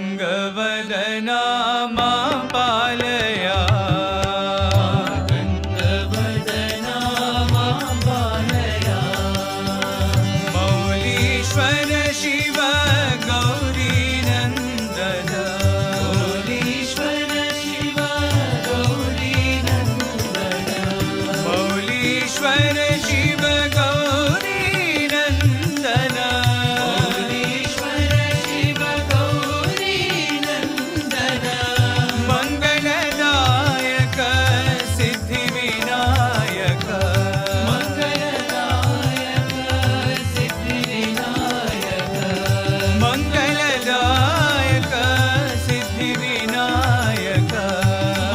मातङ्गवदना मां पालया मातङ्गवदना मां पालया मौलीश्वर शिव गौरीनन्दन मौलीश्वर शिव गौरीनन्दन मौलीश्वर शिव गौरीनन्दन मौलीश्वर शिव गौरीनन्दन मङ्गलदायक सिद्धिविनायक मङ्गलदायक सिद्धिविनायक मङ्गलदायक सिद्धिविनायक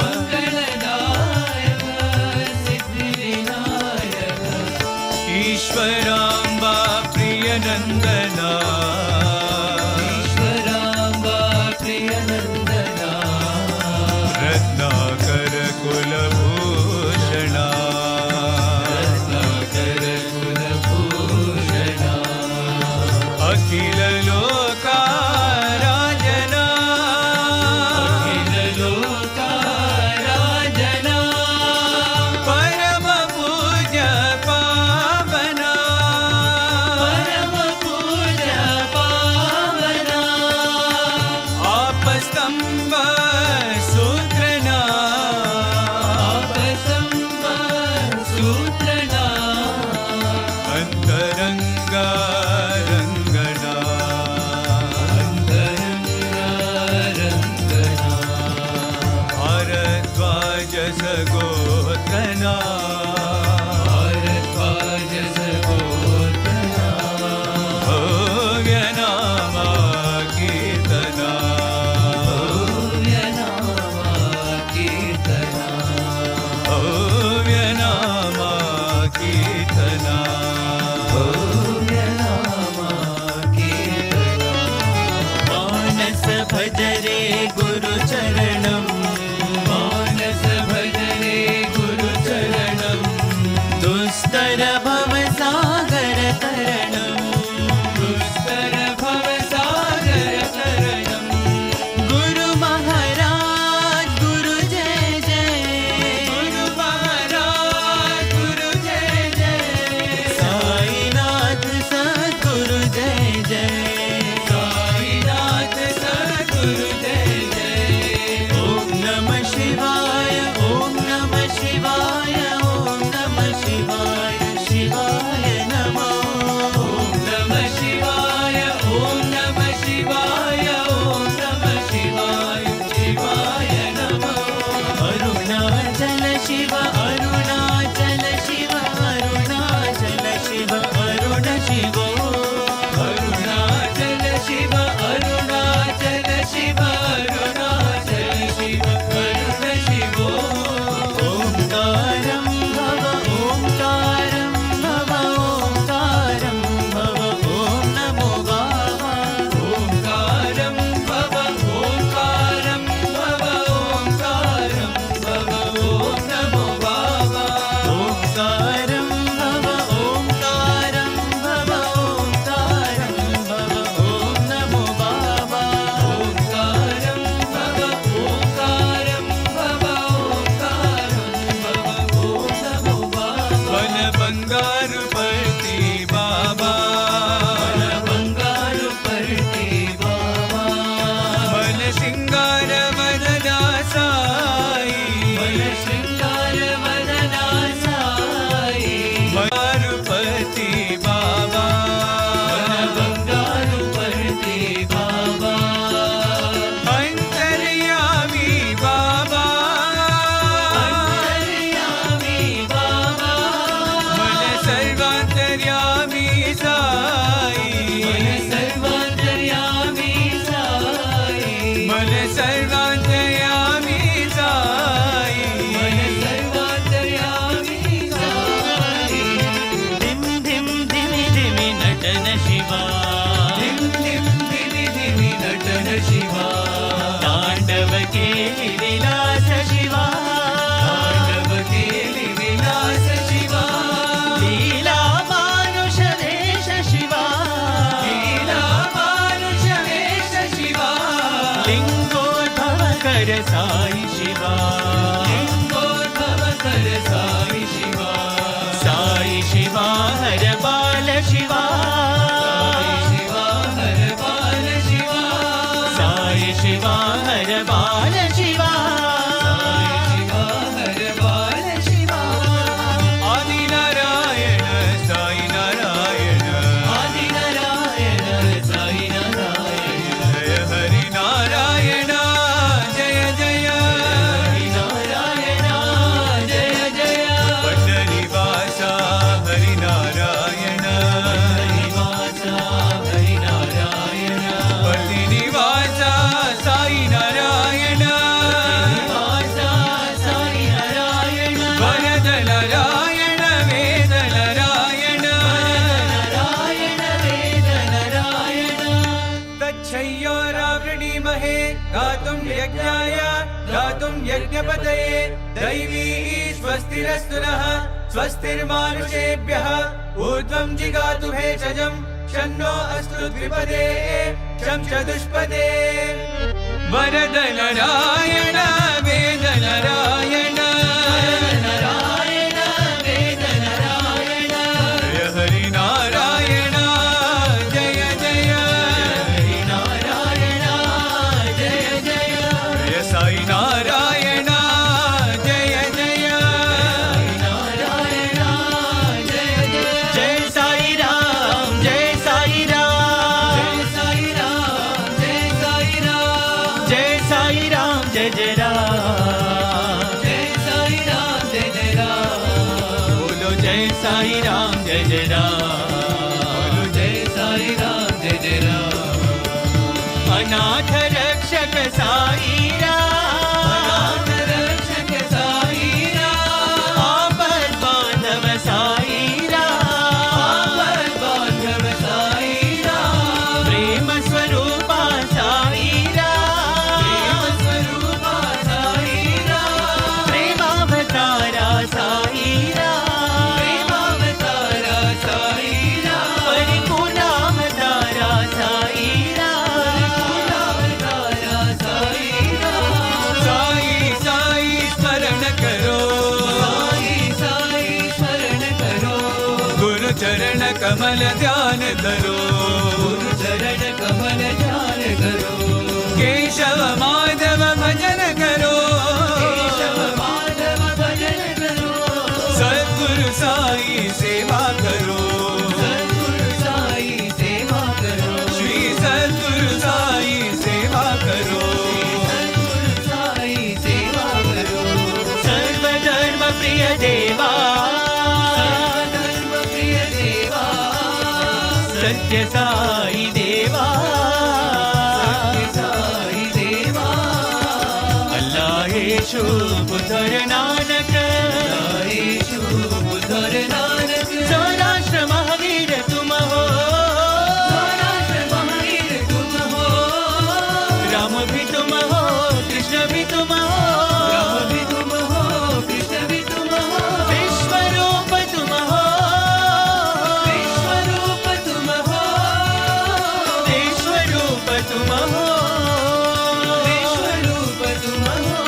मङ्गलदायक सिद्धिविनायक ईश्वराम्बा प्रियनन्दना ईश्वराम्बा प्रियनन्दना रत्नाकर कुलभूषणा रत्नाकर कुलभूषणा अखिल लोकाराजना अखिल लोकाराजना परम पूज्य पावना परम पूज्य पावना आपस्तम्भ सूत्रना आपसंब सूत्रना अन्तरङ्गा रङ्गना अंतरंगा रंगना भारद्वाज सगोत्रना भारद्वाज सगोत्रना भव्य नामा कीर्तना भव्य नामा कीर्तना भव्य नामा कीर्तना भव्य नामा कीर्तना मानस भजरे गुरु चरणं मानस भजरे गुरु चरणं दुस्तर भव सागर तरणं दुस्तर भव सागर तरणं गुरु महाराज गुरु जय जय गुरु महाराज गुरु जय जय साईनाथ सद्गुरु जय जय साईनाथ सद्गुरु जय जय ओम नमः शिवाय ओम नमः शिवाय ओम नमः शिवाय शिवाय नमः ओम नमः शिवाय ओम नमः शिवाय ओम नमः शिवाय शिवाय नमः अरुणाचल शिव अरुणाचल शिव अरुणाचल शिव अरुण शिवो अरुणाचल शिव अरुणाचल शिव अरुणाचल शिव अरुण शिवो ओंकारं भव ओंकारं भव ओंकारं भव ओम नमो बाबा ओंकारं भव ओंकारं भव ओंकारं भव ओम नमो बाबा ओंकारं भव ओंकारं भव ओंकारं भव ओम नमो बाबा ओंकारं भव ओंकारं भव ओंकारं भव ओम नमो बाबा वन बंगारु परती बाबा मन बंगारु परते बाबा मन सिंगार वदना साई मन श्रृंगार वदना साई बंगारु परती बाबा मन बंगारु परते बाबा अंतर्यामी बाबा अंतर्यामी बाबा मन सर्वांतर्यामी साई मन सर्वांतर्यामी साई मन सर्वांतर्यामी साई मन सर्वांतर्यामी साई धिम धिम धिमि धिमि नटन शिवा धिम धिम धिमि धिमि नटन शिवा तांडव केलि विलास शिवा तांडव केलि विलास शिवा लीला मानुष वेश शिवा लीला मानुष वेश शिवा कर साई शिवा, लिंगोद्भव कर साई शिवा, साई शिवा हर बाल शिवा, साई शिवा हर बाल शिवा, साई शिवा हर बाल शिवा, साई शिवा हर बाल शिवा। आदि नारायण साई नारायण, आदि नारायण साई नारायण, जय हरि नारायण जय जय, हरि नारायण जय जय, पंढरीवासा हरि नारायण, हरिवासा हरि नारायण, पतिनिवासा साई नारायण, हरिवासा साई नारायण, वरद नारायण वेद नारायण, नारायण वेद नारायण, तच्छय्योरावृणीमहे गातुं यज्ञाय गातुं यज्ञपतये, दैवी स्वस्तिरस्तु नः स्वस्तिर्मानुषेभ्यः, ऊर्ध्वं जिगातु भेषजं शन्नो अस्तु द्विपदे शं चतुष्पदे, वरद नारायण वेद नारायण, नारायण वेद नारायण, जय हरि नारायण जय जय, हरि नारायण जय जय, जय साई नारायण जय जय, हरि नारायण जय जय, जय साई राम जय साई राम, जय साई राम जय साई राम, जय साई राम जय जय राम, जय साई राम जय जय राम, बोलो जय साई राम जय जय राम, बोलो जय साई राम जय जय राम, अनाथ रक्षक साई राम, अनाथ रक्षक साई राम, आपद बांधव साई राम, आपद बांधव साई राम, प्रेम स्वरूपा साई राम, प्रेम स्वरूपा साई राम, प्रेमावतारा साई राम, प्रेमावतारा साई राम, परिपूर्णावतारा साई राम, अवतारा साई राम, साई साई स्मरण करो, साई साई स्मरण करो, गुरु चरण कमल ध्यान करो, गुरु चरण कमल ध्यान करो, केशव माधव भजन करो, केशव माधव भजन करो, सद्गुरु साई सेवा करो, सद्गुरु साई सेवा करो, श्री सद्गुरु साई सेवा करो, सद्गुरु साई सेवा करो, सर्वधर्म प्रिय देवा, सर्वधर्म प्रिय देवा, सत्य साई देवा, सत्य साई देवा, अल्लाह येशु बुद्धर नानक, येशु बुद्धर नानक, सौराष्ट्र महावीर तुम हो, सौराष्ट्र महावीर तुम हो, राम भी तुम हो कृष्ण भी तुम हो, राम भी तुम हो कृष्ण भी तुम हो, विश्वरूप तुम हो, विश्वरूप तुम हो, विश्वरूप तुम हो, विश्वरूप तुम हो,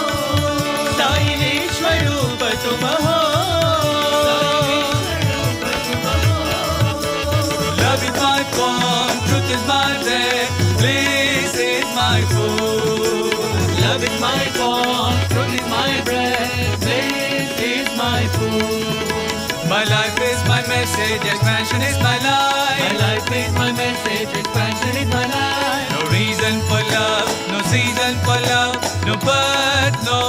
साई विश्वरूप तुम हो, love is my form, truth is my breath, bliss is my food. love is my form, truth is my breath, bliss is my food. My life is my message, expansion is my My life. life is my message, expansion is my life. No reason for love, no season for love, no birth, no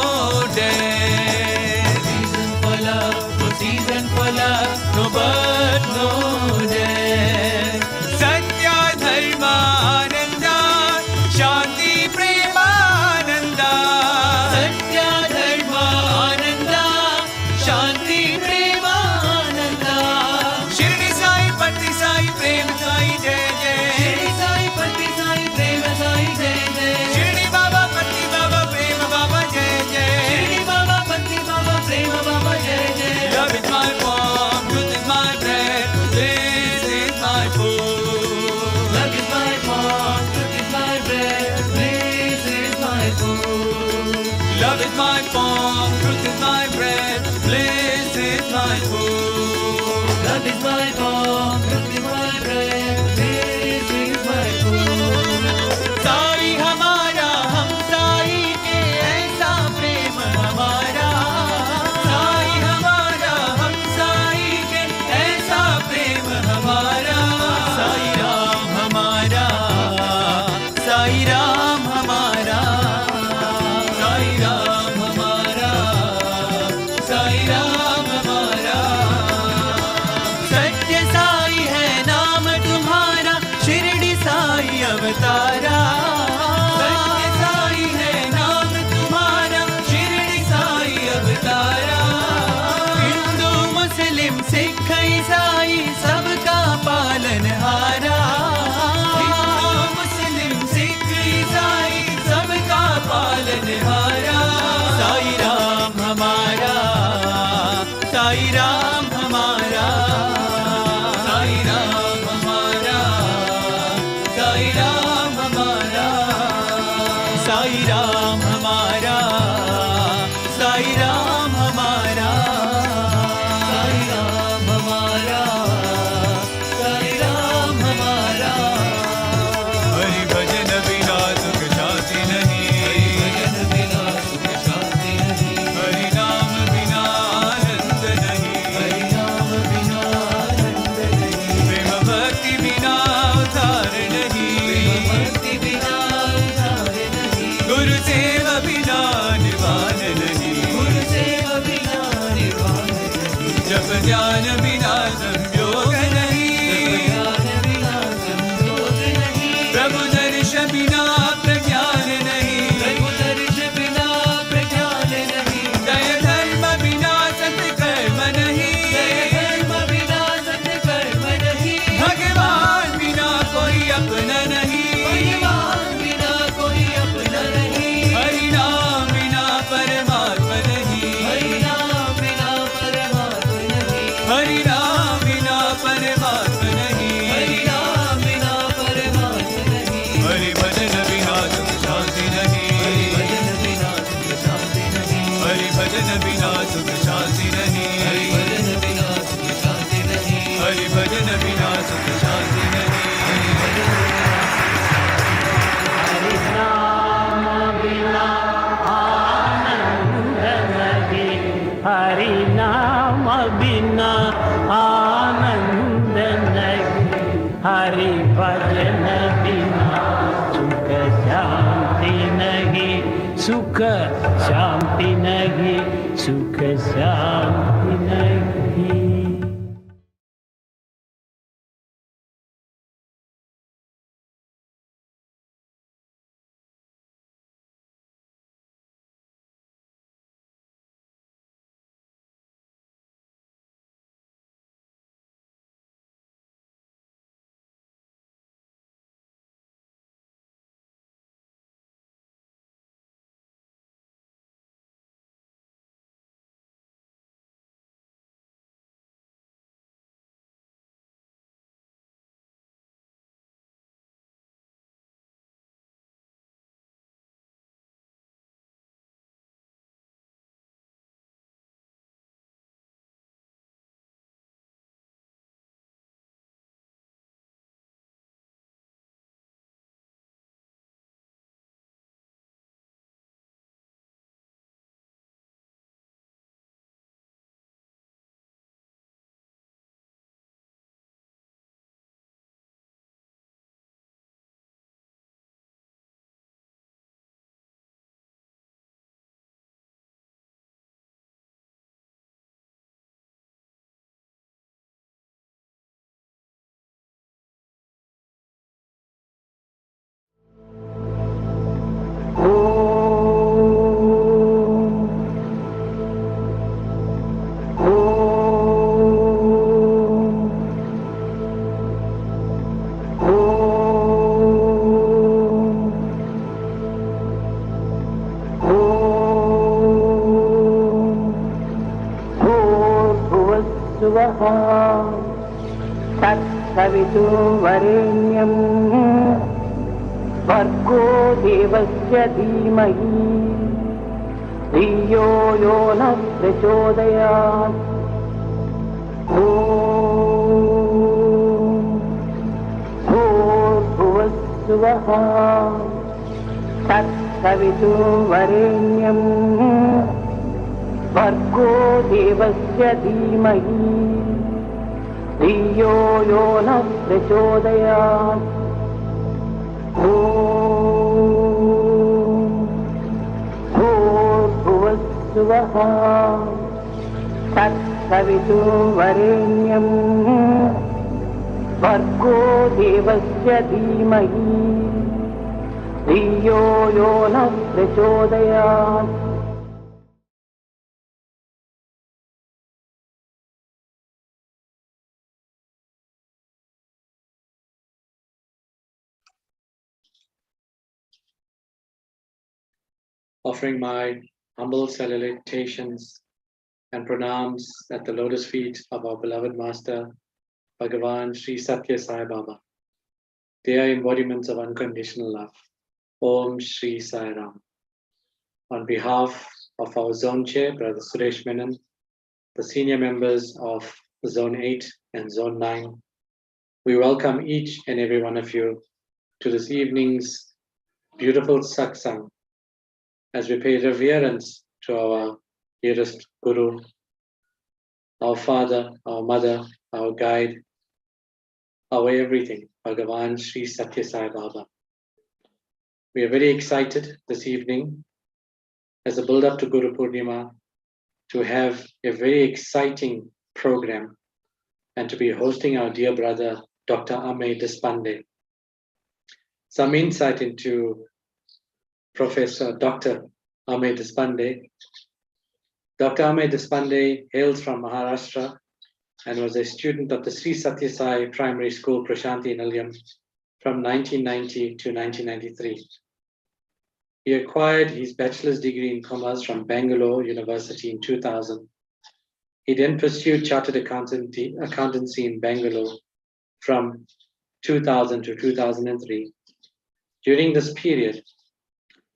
death. Season for love, no season for love, no birth, no death. Sathya dharma ananda, shanti premananda. Sathya dharma ananda, shanti prema ananda. Shirdi Sai Patti Sai Prem Sai Jai Jai. Shri Sai Patti Sai Love is my form, truth is my breath, bliss is my food. Love is my form, truth is my breath, bliss is my food. Sai हमारा हम साई के ऐसा प्रेम हमारा, साई हमारा हम साई के ऐसा प्रेम हमारा। साई राम हमारा, साई राम हमारा, साई राम हमारा, साई राम हमारा। सत्य साई है नाम तुम्हारा, शिरडी साई अवतारा। सत्य साई है नाम तुम्हारा, शिरडी साई अवतारा। हिंदू मुस्लिम सिख ईसाई सबका पालनहारा, हिंदू मुस्लिम सिख ईसाई सबका पालनहारा। साई राम हमारा, साई राम हमारा, साई राम हमारा, साई राम हमारा, साई राम हमारा, साई राम हमारा, साई राम हमारा, साई राम हमारा। हरि भजन बिना सुख शांति नहीं, भजन बिना सुख शांति नहीं, हरि नाम बिना आनंद नहीं, हरि नाम बिना आनंद नहीं, प्रेम भक्ति बिना उद्धार नहीं, भक्ति बिना उद्धार नहीं, गुरु सेवा बिना निवान नहीं, गुरु सेवा बिना निर्वाण नहीं, जप ज्ञान बिना संयोग नहीं, ज्ञान बिना संयोग नहीं, प्रभु दर्श बिना प्रज्ञान नहीं, प्रभु दर्श बिना प्रज्ञान नहीं, दय धर्म बिना सत्कर्म नहीं, धर्म बिना सत्कर्म नहीं, भगवान बिना कोई अपना नहीं, भगवान बिना कोई अपना नहीं, हरि नाम बिना परमात्मा नहीं, हरि नाम बिना परमात्मा नहीं, हरि नाम बिना परमात्मा नहीं, हरि नाम बिना परमात्मा नहीं, हरि भजन बिना सुख शांति नहीं, हरि भजन बिना सुख शांति नहीं, हरि भजन बिना सुख शांति नहीं, हरि भजन बिना सुख शांति नहीं, हरि भजन बिना सुख शांति नहीं। हरि नाम बिना आनंद नहीं, हरि नाम बिना आनंद नहीं, हरि भजन बिना सुख शांति नहीं, सुख शांति नहीं, सुख शांति नहीं। तत्सवितुर्वरेण्यं भर्गो देवस्य धीमहि धियो यो नः प्रचोदयात्। ॐ भूर्भुवस्सुवः तत्सवितुर्वरेण्यं भर्गो देवस्य धीमहि धियो यो नः प्रचोदयात्। ॐ भूर्भुवस्सुवः तत्सवितुर्वरेण्यं भर्गो देवस्य धीमहि धियो यो नः प्रचोदयात्। Offering my humble salutations and pranams at the lotus feet of our beloved Master, Bhagavan Sri Sathya Sai Baba. They are embodiments of unconditional love. Om Shri Sai Ram. On behalf of our Zone Chair, Brother Suresh Menon, the senior members of Zone 8 and Zone 9, we welcome each and every one of you to this evening's beautiful satsang, as we pay reverence to our dearest Guru, our father, our mother, our guide, our everything, Bhagavan Sri Sathya Sai Baba. We are very excited this evening as a build-up to Guru Purnima to have a very exciting program and to be hosting our dear brother, Dr. Amey Deshpande. Some insight into Professor Dr. Amey Deshpande. Dr. Amey Deshpande hails from Maharashtra and was a student of the Sri Sathya Sai Primary School, Prashanti Nilayam, from 1990 to 1993. He acquired his bachelor's degree in commerce from Bangalore University in 2000. He then pursued chartered accountancy in Bangalore from 2000 to 2003. During this period,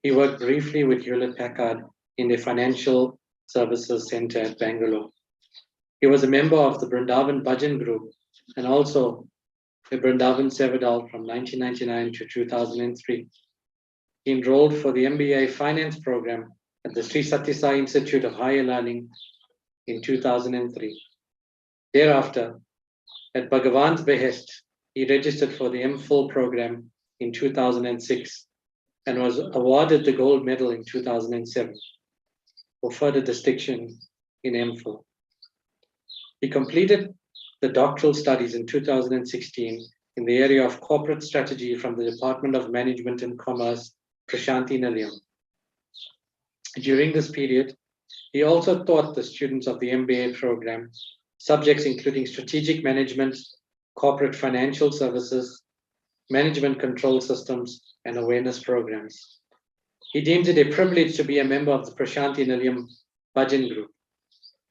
he worked briefly with Hewlett Packard in the Financial Services Center at Bangalore. He was a member of the Brindavan Bhajan group and also the Brindavan Seva from 1999 to 2003. He enrolled for the MBA Finance program at the Sri Sathya Sai Institute of Higher Learning in 2003. Thereafter, at Bhagavan's behest, he registered for the MPhil program in 2006 and was awarded the gold medal in 2007 for further distinction in MPhil. He completed the doctoral studies in 2016 in the area of corporate strategy from the Department of Management and Commerce, Prashanti Nilayam. During this period, he also taught the students of the MBA program subjects including strategic management, corporate financial services, management control systems, and awareness programs. He deems it a privilege to be a member of the Prashanti Nilayam Bhajan group.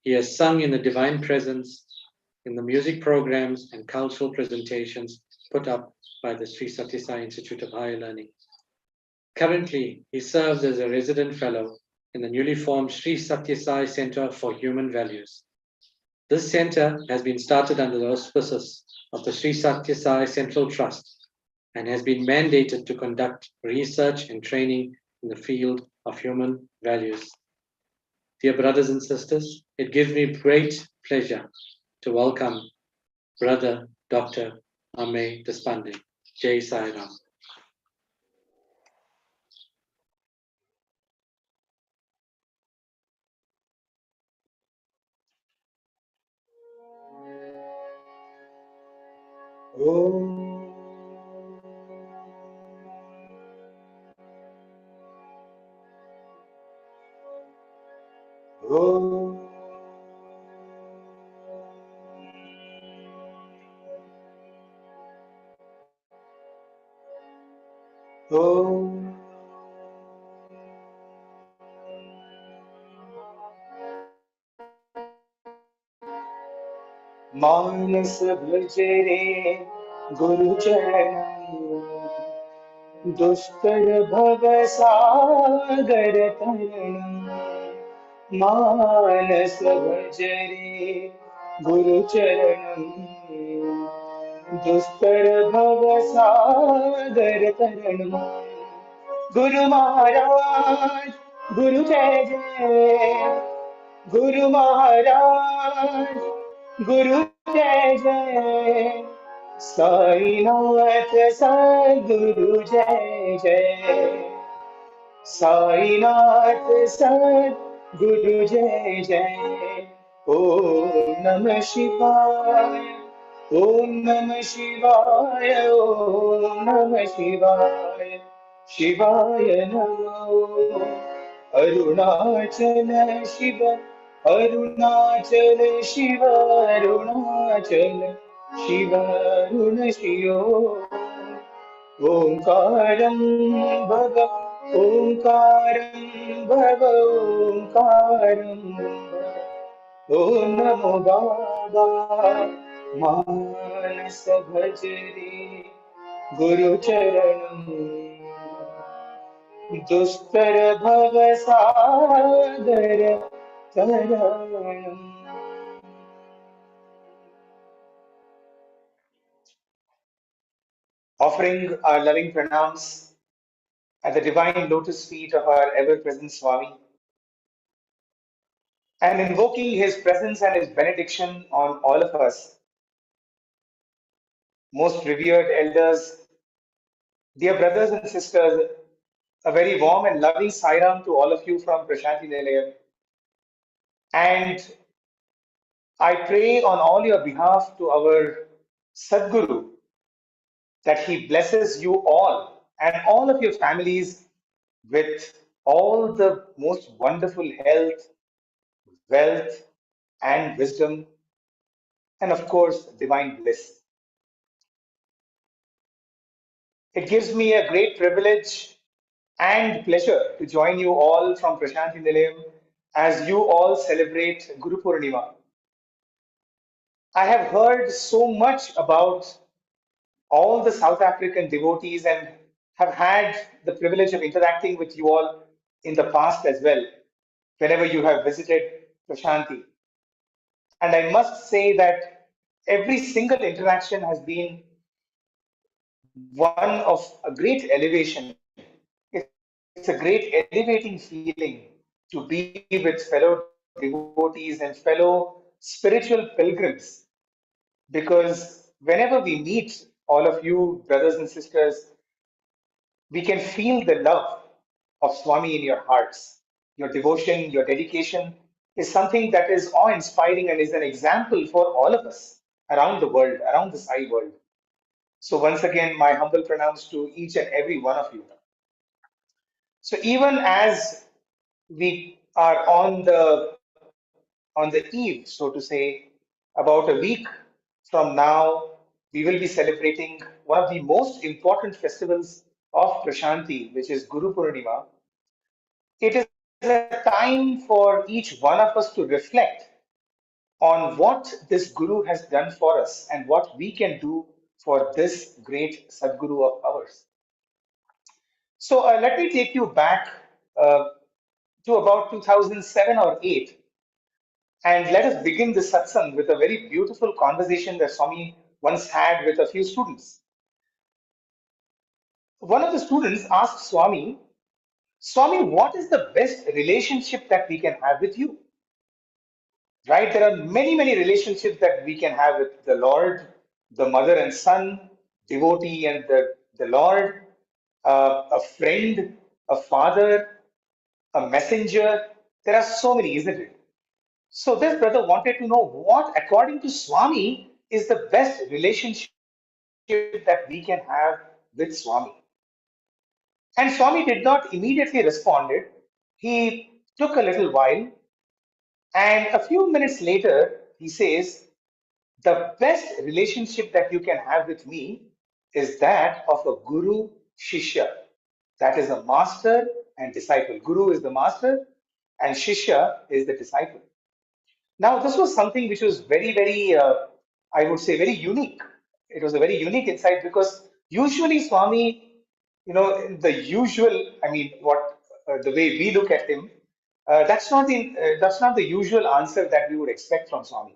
He has sung in the Divine Presence, in the music programs and cultural presentations put up by the Sri Sathya Sai Institute of Higher Learning. Currently, he serves as a resident fellow in the newly formed Sri Sathya Sai Center for Human Values. This center has been started under the auspices of the Sri Sathya Sai Central Trust and has been mandated to conduct research and training in the field of human values. Dear brothers and sisters, it gives me great pleasure to welcome Brother Dr. Amey Deshpande. Jai Sai Ram. मानस भजे रे गुरु चरण दुष्कर भव सागर तरण मानस भजरे गुरुचरणम् दुस्तर भव सागर तरणम् गुरु महाराज गुरु जय जय गुरु महाराज गुरु जय जय साईनाथ सद्गुरु जय जय साईनाथ सद्गुरु जय जय ओम नमः शिवाय ओम नमः शिवाय ओम नमः शिवाय शिवाय नमो अरुणाचल शिव अरुणाचल शिव अरुणाचल शिव अरुण शिव ओंकारं भव ओंकारं भव ओंकारं भव ॐ नमो बाबा मानस भजरे गुरुचरणम् दुस्तर भव सागर तरणम् Offering our loving pranams at the divine lotus feet of our ever-present Swami, and invoking his presence and his benediction on all of us. Most revered elders, dear brothers and sisters, a very warm and loving Sairam to all of you from Prashanti Nilayam. And I pray on all your behalf to our Sadguru that he blesses you all and all of your families with all the most wonderful health, wealth, and wisdom, and of course, divine bliss. It gives me a great privilege and pleasure to join you all from Prashanti Nilayam as you all celebrate Guru Purnima. I have heard so much about all the South African devotees and have had the privilege of interacting with you all in the past as well, whenever you have visited Prashanti. And I must say that every single interaction has been one of a great elevation. It's a great elevating feeling to be with fellow devotees and fellow spiritual pilgrims, because whenever we meet all of you, brothers and sisters, we can feel the love of Swami in your hearts. Your devotion, your dedication is something that is awe inspiring and is an example for all of us around the world, around the Sai world. So, once again, my humble pronouns to each and every one of you. So, even as we are on the eve, so to say, about a week from now, we will be celebrating one of the most important festivals of Prashanti, which is Guru Purnima. It is a time for each one of us to reflect on what this Guru has done for us and what we can do for this great Sadguru of ours. So let me take you back uh, to about 2007 or 8, and let us begin this satsang with a very beautiful conversation that Swami once had with a few students. One of the students asked Swami, Swami, what is the best relationship that we can have with you? Right? There are many, many relationships that we can have with the Lord, the mother and son, devotee and the Lord, a friend, a father, a messenger. There are so many, isn't it? So this brother wanted to know what, according to Swami, is the best relationship that we can have with Swami. And Swami did not immediately respond. He took a little while, and a few minutes later, he says, the best relationship that you can have with me is that of a guru shishya. That is a master and disciple. Guru is the master and shishya is the disciple. Now, this was something which was very, very, I would say, very unique. It was a very unique insight because usually Swami, the usual, I mean, what the way we look at him, That's not the usual answer that we would expect from Swami.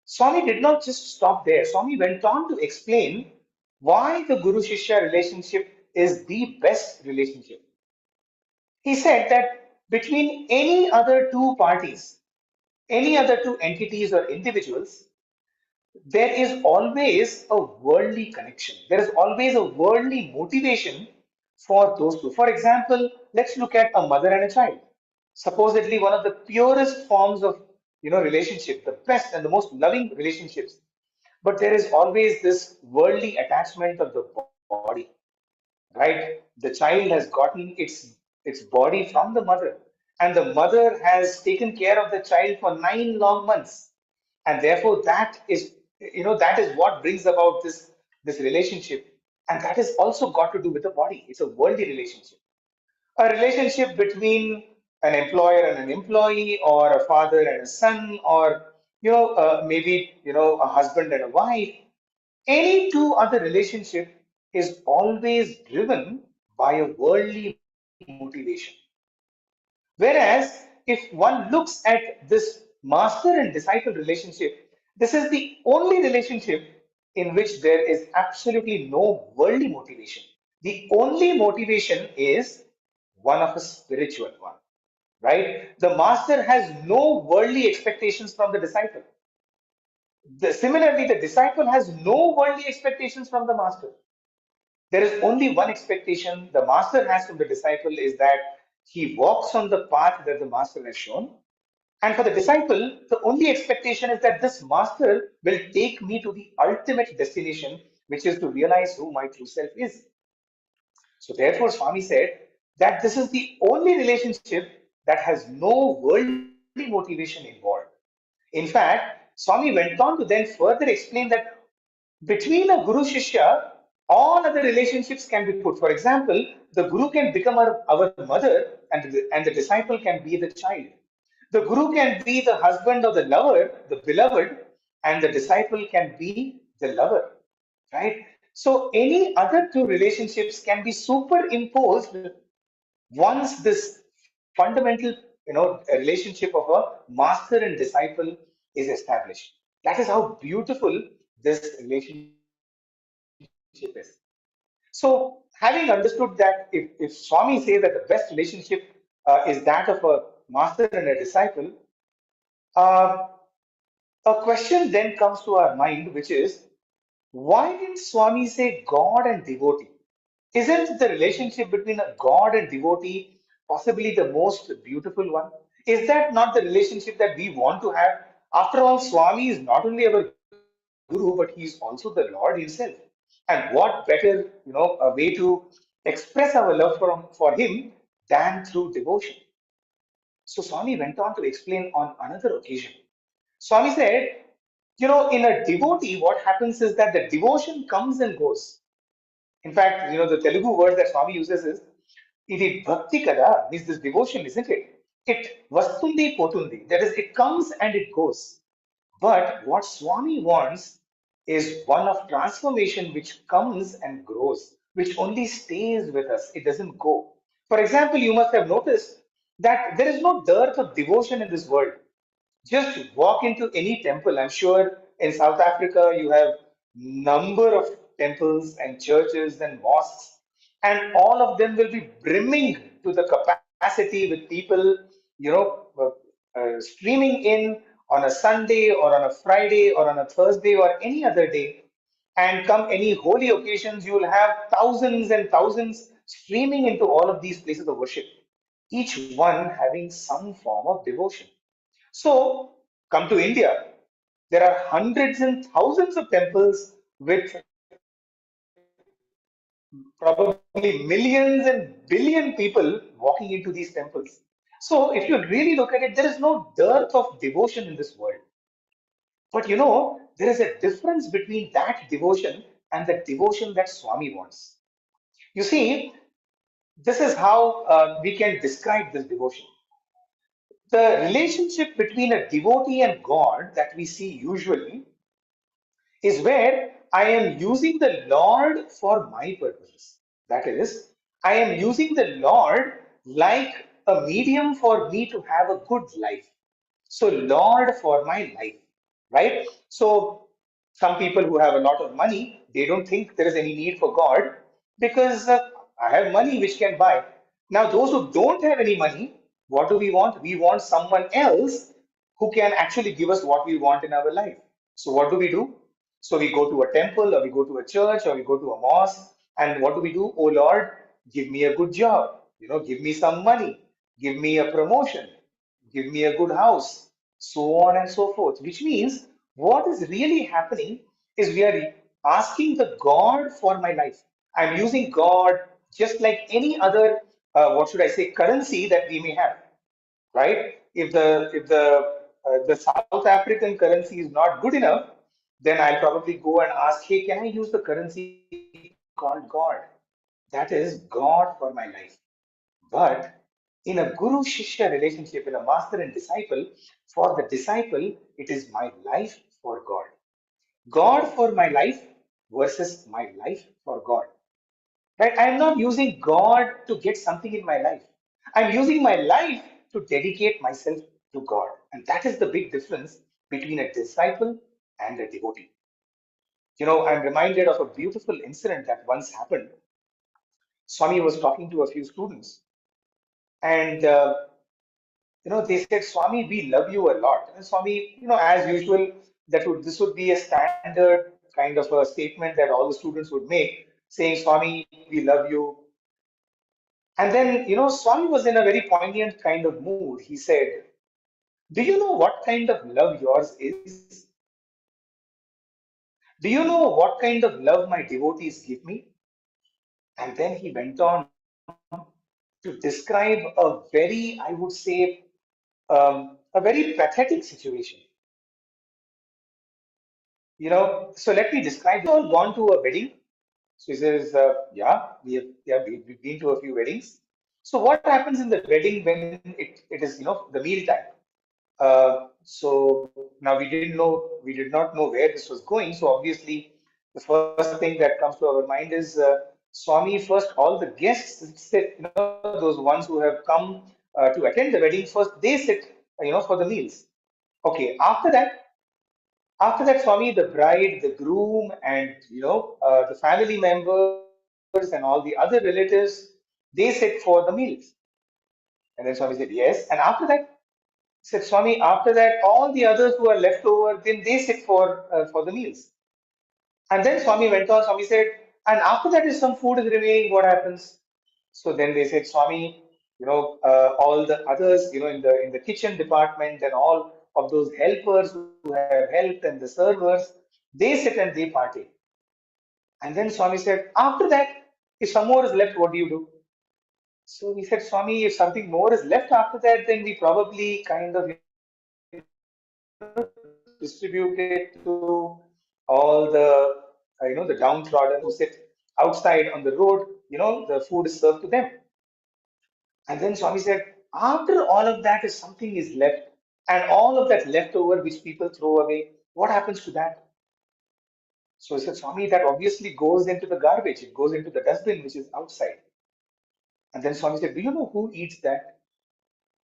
Swami did not just stop there. Swami went on to explain why the Guru Shishya relationship is the best relationship. He said that between any other two parties, any other two entities or individuals, there is always a worldly connection. There is always a worldly motivation for those two. For example, let's look at a mother and a child. Supposedly one of the purest forms of relationship, the best and the most loving relationships. But there is always this worldly attachment of the body, right? The child has gotten its body from the mother, and the mother has taken care of the child for 9 long months, and therefore that is what brings about this relationship, and that is also got to do with the body. It's a worldly relationship, a relationship between an employer and an employee, or a father and a son, or maybe a husband and a wife. Any two other relationship is always driven by a worldly motivation. Whereas if one looks at this master and disciple relationship, this is the only relationship in which there is absolutely no worldly motivation. The only motivation is one of a spiritual one, right? The master has no worldly expectations from the disciple. Similarly, the disciple has no worldly expectations from the master. There is only one expectation the master has from the disciple, is that he walks on the path that the master has shown. And for the disciple, the only expectation is that this master will take me to the ultimate destination, which is to realize who my true self is. So therefore, Swami said that this is the only relationship that has no worldly motivation involved. In fact, Swami went on to then further explain that between a Guru Shishya, all other relationships can be put. For example, the Guru can become our mother, and the disciple can be the child. The Guru can be the husband of the lover, the beloved, and the disciple can be the lover, right? So any other two relationships can be superimposed once this fundamental relationship of a master and disciple is established. That is how beautiful this relationship is. So having understood that, if Swami says that the best relationship is that of a master and a disciple, uh, a question then comes to our mind, which is, why did Swami say God and devotee? Isn't the relationship between a God and devotee possibly the most beautiful one? Is that not the relationship that we want to have? After all, Swami is not only our Guru, but he is also the Lord Himself. And what better, a way to express our love for Him than through devotion? So Swami went on to explain on another occasion. Swami said, in a devotee, what happens is that the devotion comes and goes. In fact, the Telugu word that Swami uses is, "Idi bhakti kada," means this devotion, isn't it? It vastundi potundi. That is, it comes and it goes. But what Swami wants is one of transformation which comes and grows, which only stays with us. It doesn't go. For example, you must have noticed that there is no dearth of devotion in this world. Just walk into any temple. I'm sure in South Africa you have number of temples and churches and mosques, and all of them will be brimming to the capacity with people, streaming in on a Sunday or on a Friday or on a Thursday or any other day. And come any holy occasions, you will have thousands and thousands streaming into all of these places of worship, each one having some form of devotion. So, come to India. There are hundreds and thousands of temples with probably millions and billion people walking into these temples. So, if you really look at it, there is no dearth of devotion in this world. But there is a difference between that devotion and the devotion that Swami wants. You see, this is how we can describe this devotion. The relationship between a devotee and God that we see usually is where I am using the Lord for my purposes. That is, I am using the Lord like a medium for me to have a good life. So, Lord for my life, right? So, some people who have a lot of money, they don't think there is any need for God because I have money which can buy. Now, those who don't have any money, what do we want? We want someone else who can actually give us what we want in our life. So, what do we do? So, we go to a temple or we go to a church or we go to a mosque. And what do we do? Oh Lord, give me a good job, give me some money, give me a promotion, give me a good house, so on and so forth. Which means what is really happening is we are asking the God for my life. I'm using God just like any other, what should I say, currency that we may have, right? If the South African currency is not good enough, then I'll probably go and ask, hey, can I use the currency called God? That is God for my life. But in a guru shishya relationship, in a master and disciple, for the disciple, it is my life for God. God for my life versus my life for God. Right? I am not using God to get something in my life. I'm using my life to dedicate myself to God. And that is the big difference between a disciple and a devotee. I'm reminded of a beautiful incident that once happened. Swami was talking to a few students, and they said, Swami, we love you a lot. And Swami, as usual, this would be a standard kind of a statement that all the students would make, saying, Swami, we love you. And then, Swami was in a very poignant kind of mood. He said, do you know what kind of love yours is? Do you know what kind of love my devotees give me? And then he went on to describe a very, I would say, a very pathetic situation. So let me describe. You all gone to a wedding? So he says, yeah, we've been to a few weddings. So what happens in the wedding when it is, the meal time? So now we did not know where this was going. So obviously, the first thing that comes to our mind is Swami. First, all the guests sit, those ones who have come to attend the wedding. First, they sit, for the meals. Okay. After that, Swami, the bride, the groom, and the family members and all the other relatives, they sit for the meals. And then Swami said, yes. And after that, said Swami, after that, all the others who are left over, then they sit for the meals. And then Swami went on. Swami said, and after that, if some food is remaining, what happens? So then they said, Swami, all the others, in the kitchen department and all of those helpers who have helped and the servers, they sit and they partake. And then Swami said, after that, if some more is left, what do you do? So we said, Swami, if something more is left after that, then we probably kind of, distribute it to all the, the downtrodden who sit outside on the road. The food is served to them. And then Swami said, after all of that, if something is left, and all of that leftover which people throw away, what happens to that? So he said, Swami, that obviously goes into the garbage. It goes into the dustbin, which is outside. And then Swami said, do you know who eats that?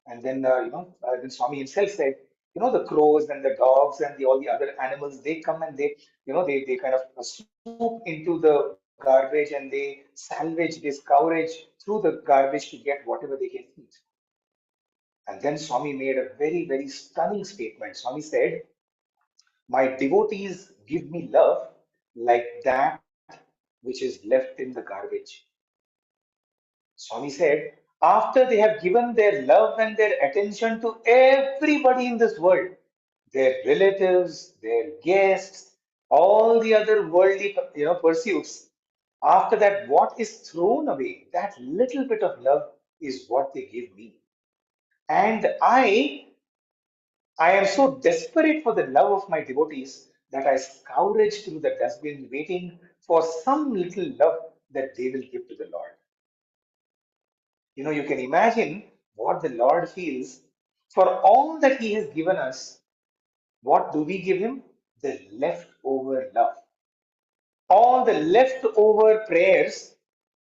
And then, then Swami himself said, the crows and the dogs and all the other animals, they come and they kind of swoop into the garbage and they salvage, they scourge through the garbage to get whatever they can eat. And then Swami made a very, very stunning statement. Swami said, my devotees give me love like that which is left in the garbage. Swami said, after they have given their love and their attention to everybody in this world, their relatives, their guests, all the other worldly pursuits, after that, what is thrown away, that little bit of love is what they give me. And I am so desperate for the love of my devotees that I scourge through the dustbin waiting for some little love that they will give to the Lord. You can imagine what the Lord feels for all that He has given us. What do we give Him? The leftover love. All the leftover prayers.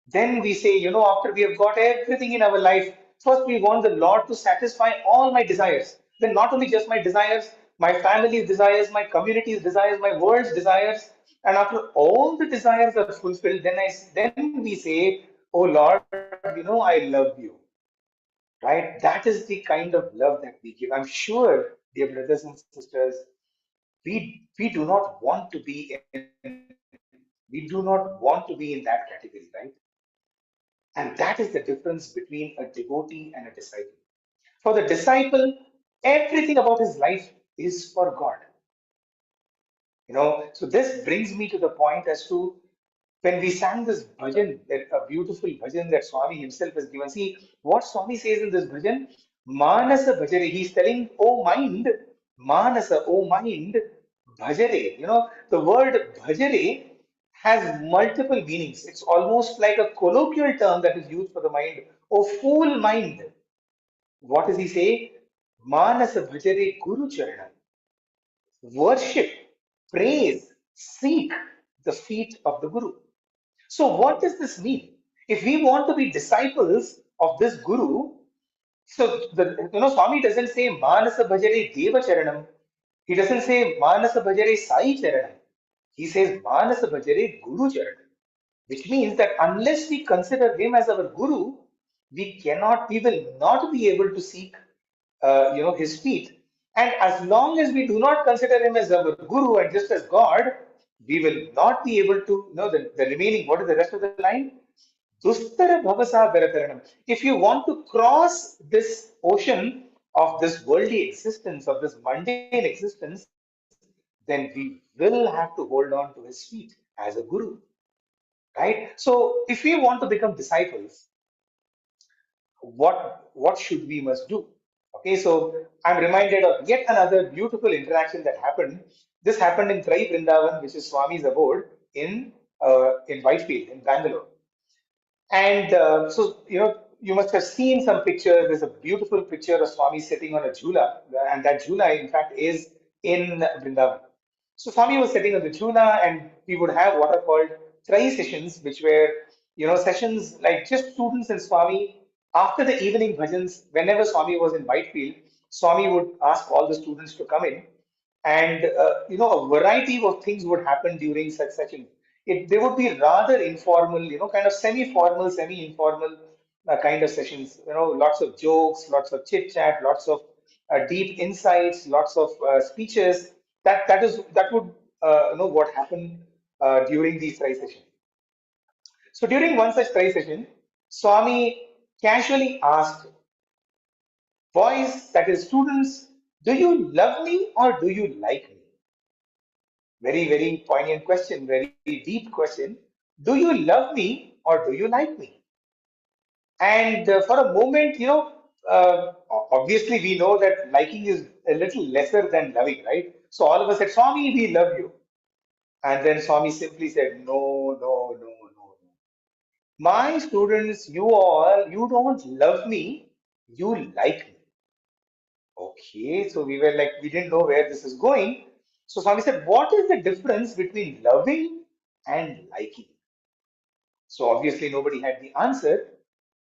Then we say, after we have got everything in our life, First, we want the Lord to satisfy all my desires. Then, not only just my desires, my family's desires, my community's desires, my world's desires. And after all the desires are fulfilled, then we say, "Oh Lord, I love you." Right? That is the kind of love that we give. I'm sure, dear brothers and sisters, we do not want to be in that category, right? And that is the difference between a devotee and a disciple. For the disciple, everything about his life is for God. So this brings me to the point as to when we sang this bhajan, a beautiful bhajan that Swami himself has given. See what Swami says in this bhajan, Manasa Bhajare. He's telling, oh mind, Manasa, oh mind, Bhajare. The word Bhajare has multiple meanings. It's almost like a colloquial term that is used for the mind. Oh, fool mind. What does he say? Manasa Bhajare Guru Charana. Worship, praise, seek the feet of the Guru. So, what does this mean? If we want to be disciples of this Guru, so Swami doesn't say Manasa Bhajare Deva Charanam. He doesn't say Manasa Bhajare Sai Charanam. He says Manasa Bhajare Guru Charanam, which means that unless we consider him as our Guru, we will not be able to seek, his feet. And as long as we do not consider him as our Guru and just as God, we will not be able to know the remaining. What is the rest of the line? Dustara bhavasa barataranam. If you want to cross this ocean of this worldly existence, of this mundane existence, then we will have to hold on to his feet as a guru. Right? So if we want to become disciples, what should we must do? Okay, so I'm reminded of yet another beautiful interaction that happened. This happened in Trai Vrindavan, which is Swami's abode in Whitefield in Bangalore. And you must have seen some pictures. There's a beautiful picture of Swami sitting on a jhula, and that jhula, in fact, is in Vrindavan. So Swami was sitting on the jhula, and we would have what are called trai sessions, which were sessions like just students and Swami. After the evening bhajans, whenever Swami was in Whitefield, Swami would ask all the students to come in, and a variety of things would happen during such sessions. They would be rather informal, kind of semi-formal, semi-informal kind of sessions. Lots of jokes, lots of chit chat, lots of deep insights, lots of speeches. That would what happened during these try sessions. So during one such try session, Swami casually asked, boys, that is students, do you love me or do you like me? Very, very poignant question, very deep question. Do you love me or do you like me? And for a moment, obviously we know that liking is a little lesser than loving, right? So all of us said, Swami, we love you. And then Swami simply said, no, no, no, no, no. My students, you don't love me, you like me. Okay, so we were like, we didn't know where this is going. So Swami said, what is the difference between loving and liking? So obviously nobody had the answer.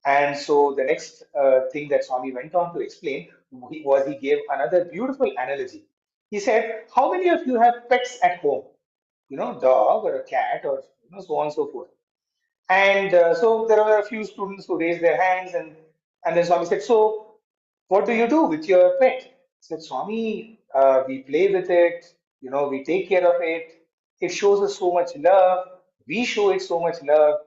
And so the next thing that Swami went on to explain he gave another beautiful analogy. He said, how many of you have pets at home? Dog or a cat or so on and so forth. And so there were a few students who raised their hands, and then Swami said, so what do you do with your pet? I said, Swami, we play with it, we take care of it. It shows us so much love. We show it so much love.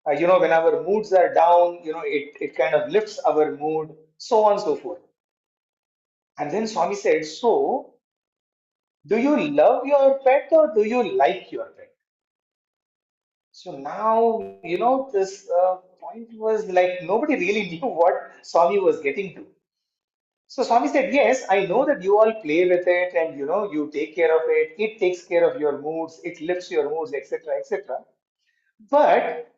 When our moods are down, it kind of lifts our mood, so on and so forth. And then Swami said, so do you love your pet or do you like your pet? So now, this point was like nobody really knew what Swami was getting to. So Swami said, yes, I know that you all play with it and you take care of it. It takes care of your moods, it lifts your moods, etc., etc. But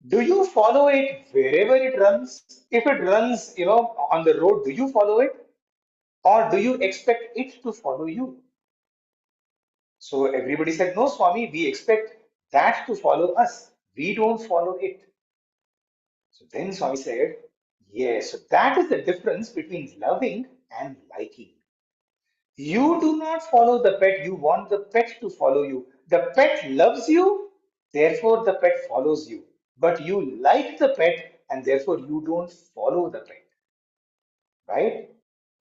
do you follow it wherever it runs? If it runs, on the road, do you follow it? Or do you expect it to follow you? So everybody said, no, Swami, we expect that to follow us. We don't follow it. So then Swami said, Yes, so that is the difference between loving and liking. You do not follow the pet, you want the pet to follow you. The pet loves you, therefore the pet follows you. But you like the pet and therefore you don't follow the pet, right?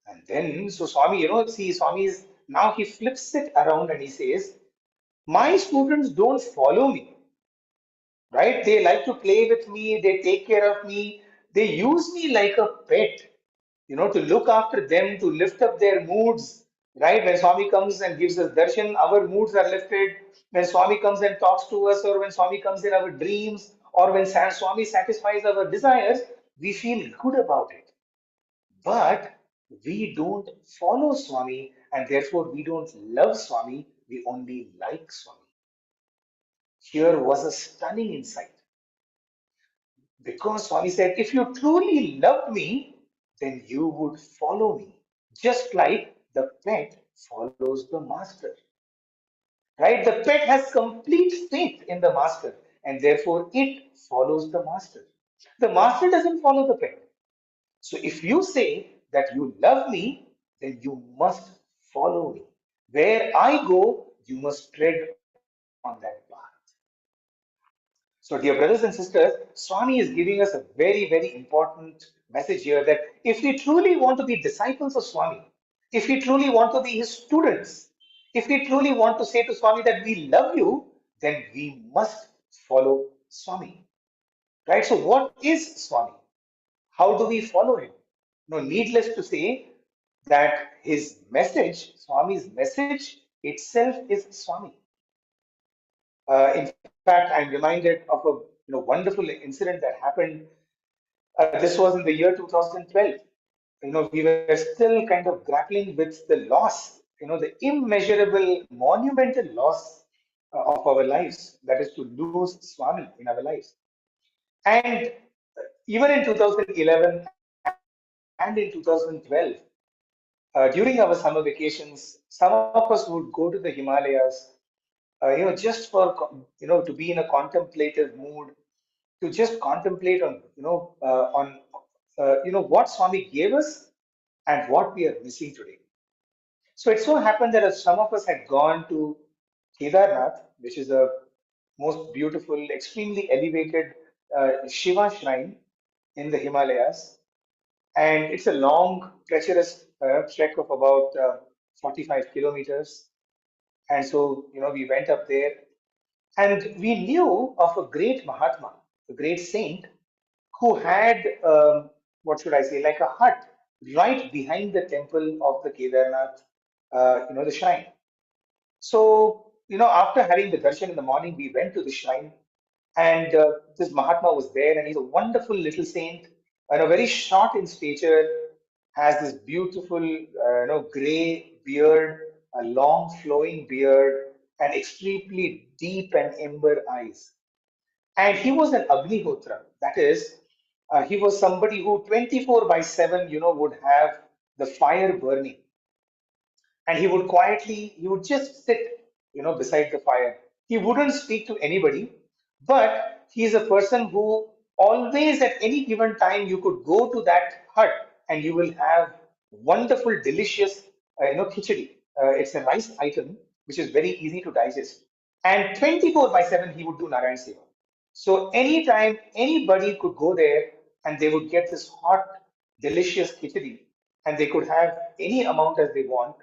And then, so Swami, see, Swami is now he flips it around and he says, my students don't follow me, right? They like to play with me, they take care of me, they use me like a pet, to look after them, to lift up their moods, right? When Swami comes and gives us darshan, our moods are lifted. When Swami comes and talks to us, or when Swami comes in our dreams, or when Swami satisfies our desires, we feel good about it. But we don't follow Swami, and therefore we don't love Swami, we only like Swami. Here was a stunning insight. Because Swami said, if you truly loved me, then you would follow me. Just like the pet follows the master. Right? The pet has complete faith in the master and therefore it follows the master. The master doesn't follow the pet. So if you say that you love me, then you must follow me. Where I go, you must tread on that path. So, dear brothers and sisters, Swami is giving us a very, very important message here that if we truly want to be disciples of Swami, if we truly want to be his students, if we truly want to say to Swami that we love you, then we must follow Swami. Right? So, what is Swami? How do we follow him? No, needless to say that his message, Swami's message itself is Swami. In fact, I'm reminded of a wonderful incident that happened. This was in the year 2012. We were still kind of grappling with the loss, the immeasurable, monumental loss of our lives. That is to lose Swami in our lives. And even in 2011 and in 2012, during our summer vacations, some of us would go to the Himalayas, just for to be in a contemplative mood, to just contemplate on what Swami gave us and what we are missing today. So it so happened that some of us had gone to Kedarnath, which is a most beautiful, extremely elevated Shiva shrine in the Himalayas, and it's a long, treacherous trek of about 45 kilometers. And so, we went up there, and we knew of a great Mahatma, a great saint, who had, what should I say, like a hut right behind the temple of the Kedarnath, the shrine. So, after having the darshan in the morning, we went to the shrine, and this Mahatma was there, and he's a wonderful little saint, and a very short in stature, has this beautiful, gray beard, a long flowing beard, and extremely deep and ember eyes. And he was an Agnihotra. That is, he was somebody who 24 by 7, would have the fire burning. And he would just sit, beside the fire. He wouldn't speak to anybody, but he is a person who always at any given time you could go to that hut and you will have wonderful, delicious, khichdi. It's a rice item which is very easy to digest. And 24 by 7 he would do Narayana Seva. So anytime anybody could go there and they would get this hot, delicious khichdi and they could have any amount as they want.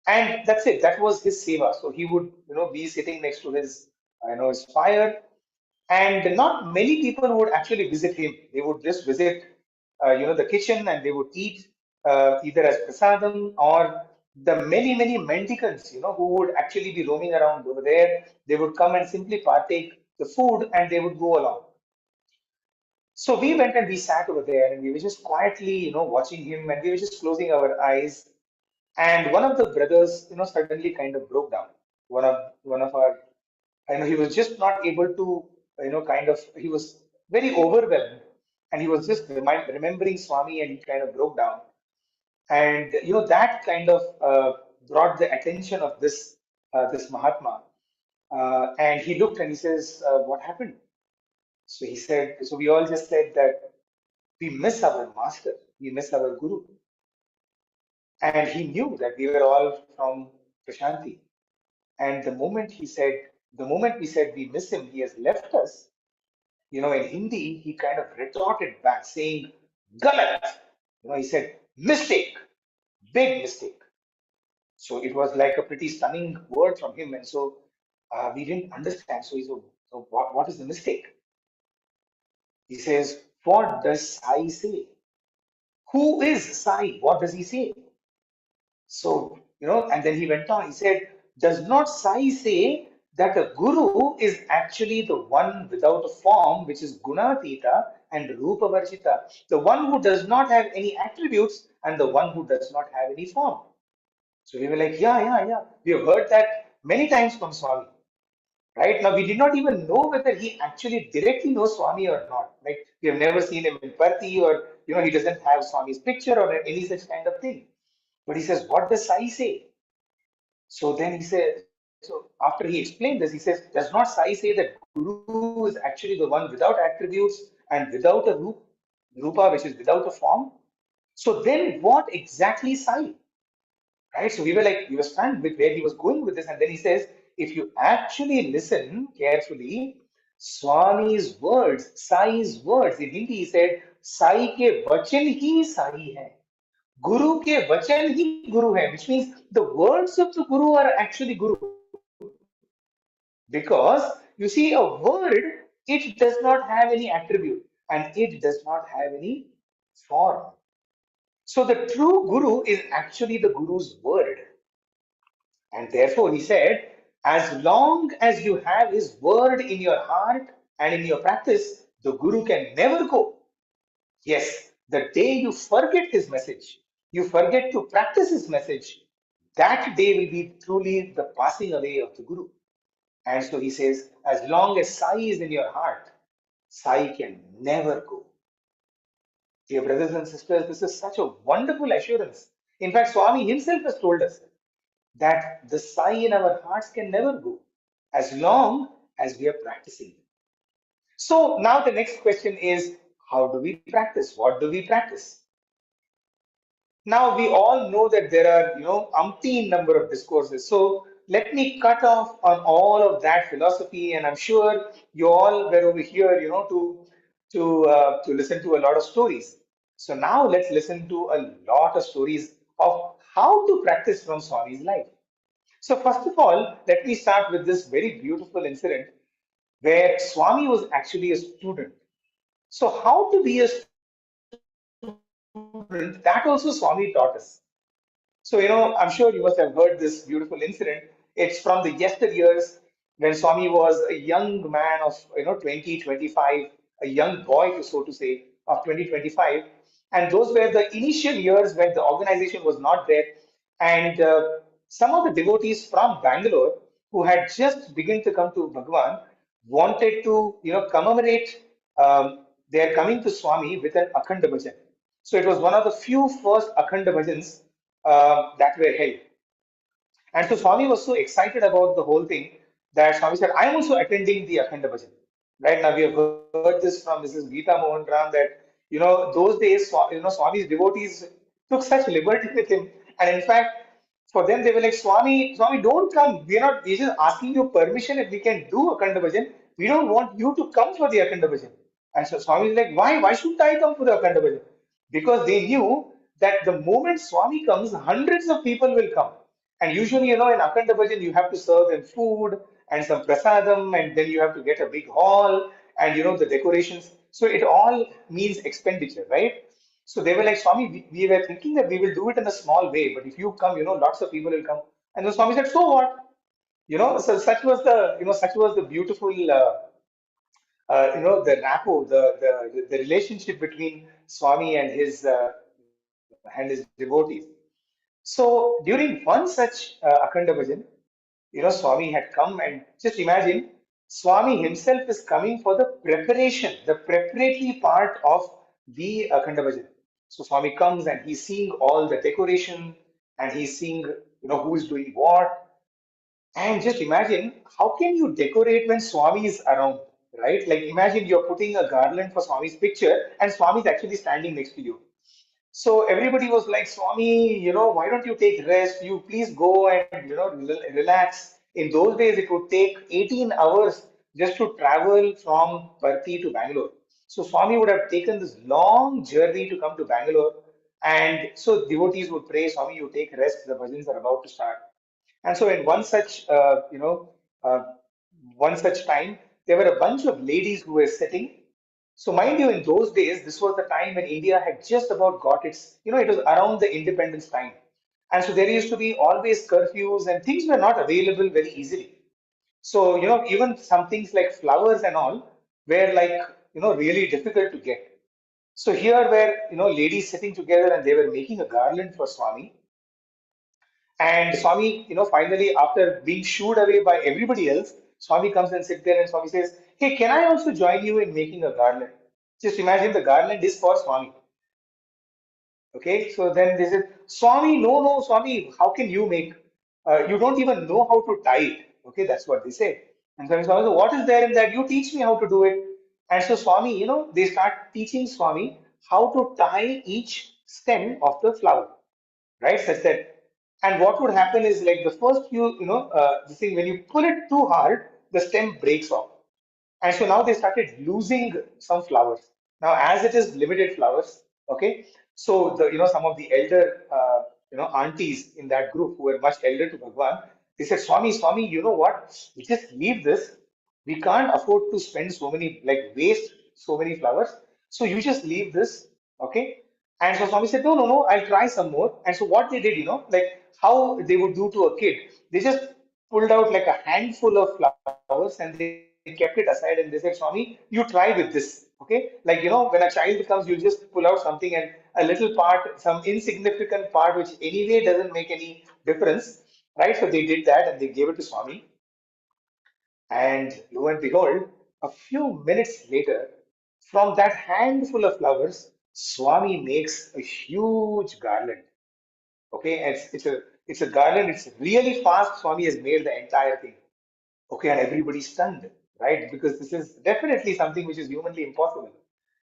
And that's it. That was his seva. So he would, be sitting next to his, his fire. And not many people would actually visit him. They would just visit, the kitchen and they would eat either as prasadam or the many, many mendicants, who would actually be roaming around over there. They would come and simply partake the food and they would go along. So we went and we sat over there and we were just quietly, watching him and we were just closing our eyes. And one of the brothers, suddenly kind of broke down. One of our, he was just not able to, he was very overwhelmed, and he was just remembering Swami, and he kind of broke down. And that kind of brought the attention of this Mahatma, and he looked and he says, "What happened?" So he said. So we all just said that we miss our master, we miss our guru. And he knew that we were all from Prashanti. And the moment we said we miss him, he has left us, in Hindi, he kind of retorted back saying, Galat. He said, mistake, big mistake. So it was like a pretty stunning word from him. And so we didn't understand. So he said, so what is the mistake? He says, what does Sai say? Who is Sai? What does he say? So, and then he went on, he said, does not Sai say that a guru is actually the one without a form, which is Gunatita and Rupa Varjita, the one who does not have any attributes and the one who does not have any form? So we were like, yeah. We have heard that many times from Swami. Right now, we did not even know whether he actually directly knows Swami or not. Like, we have never seen him in Parthi, or he doesn't have Swami's picture or any such kind of thing. But he says, what does Sai say? So then he said, so after he explained this, he says, does not Sai say that Guru is actually the one without attributes and without a rupa, which is without a form? So then what exactly Sai? Right? So we were stunned with where he was going with this. And then he says, if you actually listen carefully, Swami's words, Sai's words, in Hindi he said, Sai ke vachan hi Sai hai. Guru ke vachan hi Guru hai, which means the words of the Guru are actually Guru. Because you see, a word, it does not have any attribute and it does not have any form. So the true Guru is actually the Guru's word. And therefore, he said, as long as you have his word in your heart and in your practice, the Guru can never go. Yes, the day you forget his message, you forget to practice his message, that day will be truly the passing away of the Guru. And so he says, as long as Sai is in your heart, Sai can never go. Dear brothers and sisters, this is such a wonderful assurance. In fact, Swami himself has told us that the Sai in our hearts can never go as long as we are practicing. So now the next question is, how do we practice? What do we practice? Now we all know that there are, umpteen number of discourses. So let me cut off on all of that philosophy, and I'm sure you all were over here, to listen to a lot of stories. So now let's listen to a lot of stories of how to practice from Swami's life. So first of all, let me start with this very beautiful incident where Swami was actually a student. So how to be a student, that also Swami taught us. So, I'm sure you must have heard this beautiful incident. It's from the yesteryears when Swami was a young man of, 20, 25, a young boy, so to say, of 20, 25. And those were the initial years when the organization was not there. And some of the devotees from Bangalore who had just begun to come to Bhagwan wanted to, commemorate their coming to Swami with an Akhanda Bhajan. So it was one of the few first Akhanda Bhajans that were held. And so Swami was so excited about the whole thing that Swami said, I am also attending the Akhanda Bhajan. Right now, we have heard this from Mrs. Geeta Mohan Ram that, those days, Swami's devotees took such liberty with him. And in fact, for them, they were like, Swami, don't come. We're just asking you permission if we can do Akhanda Bhajan. We don't want you to come for the Akhanda Bhajan. And so Swami is like, why? Why shouldn't I come for the Akhanda Bhajan? Because they knew that the moment Swami comes, hundreds of people will come. And usually, in Akhanda Bhajan, you have to serve them food and some prasadam, and then you have to get a big hall and, the decorations. So it all means expenditure, right? So they were like, Swami, we were thinking that we will do it in a small way, but if you come, lots of people will come. And then Swami said, so what? So such was the beautiful, the rapport, the relationship between Swami and his devotees. So during one such Akhanda Bhajan, Swami had come, and just imagine, Swami himself is coming for the preparation, the preparatory part of the Akhanda Bhajan. So Swami comes and he's seeing all the decoration and he's seeing, who is doing what. And just imagine, how can you decorate when Swami is around? right? Like imagine you're putting a garland for Swami's picture and Swami is actually standing next to you. So everybody was like, Swami, why don't you take rest? You please go and, relax. In those days, it would take 18 hours just to travel from Parthi to Bangalore. So Swami would have taken this long journey to come to Bangalore. And so devotees would pray, Swami, you take rest. The bhajans are about to start. And so in uh, one such time, there were a bunch of ladies who were sitting. So mind you, in those days, this was the time when India had just about got its, it was around the independence time. And so there used to be always curfews and things were not available very easily. So, even some things like flowers and all were like, really difficult to get. So here were, ladies sitting together and they were making a garland for Swami. And Swami, finally, after being shooed away by everybody else, Swami comes and sits there and Swami says, hey, can I also join you in making a garland? Just imagine the garland is for Swami. Okay, so then they said, Swami, no, no, Swami, how can you make? You don't even know how to tie it. Okay, that's what they say. And Swami said, what is there in that? You teach me how to do it. And so Swami, they start teaching Swami how to tie each stem of the flower, right? Such that, and what would happen is like the first few, the thing when you pull it too hard, the stem breaks off. And so now they started losing some flowers. Now, as it is limited flowers, okay. So the some of the elder aunties in that group who were much elder to Bhagwan, they said, Swami, Swami, you know what? We just leave this. We can't afford to spend so many like waste so many flowers. So you just leave this, okay? And so Swami said, no, no, no, I'll try some more. And so what they did, like how they would do to a kid, they just pulled out like a handful of flowers and they kept it aside and they said, Swami, you try with this. Okay. Like, when a child comes, you just pull out something and a little part, some insignificant part, which anyway doesn't make any difference. Right. So they did that and they gave it to Swami. And lo and behold, a few minutes later, from that handful of flowers, Swami makes a huge garland. Okay, and it's a garland. It's really fast. Swami has made the entire thing. Okay, and everybody's stunned, right? Because this is definitely something which is humanly impossible.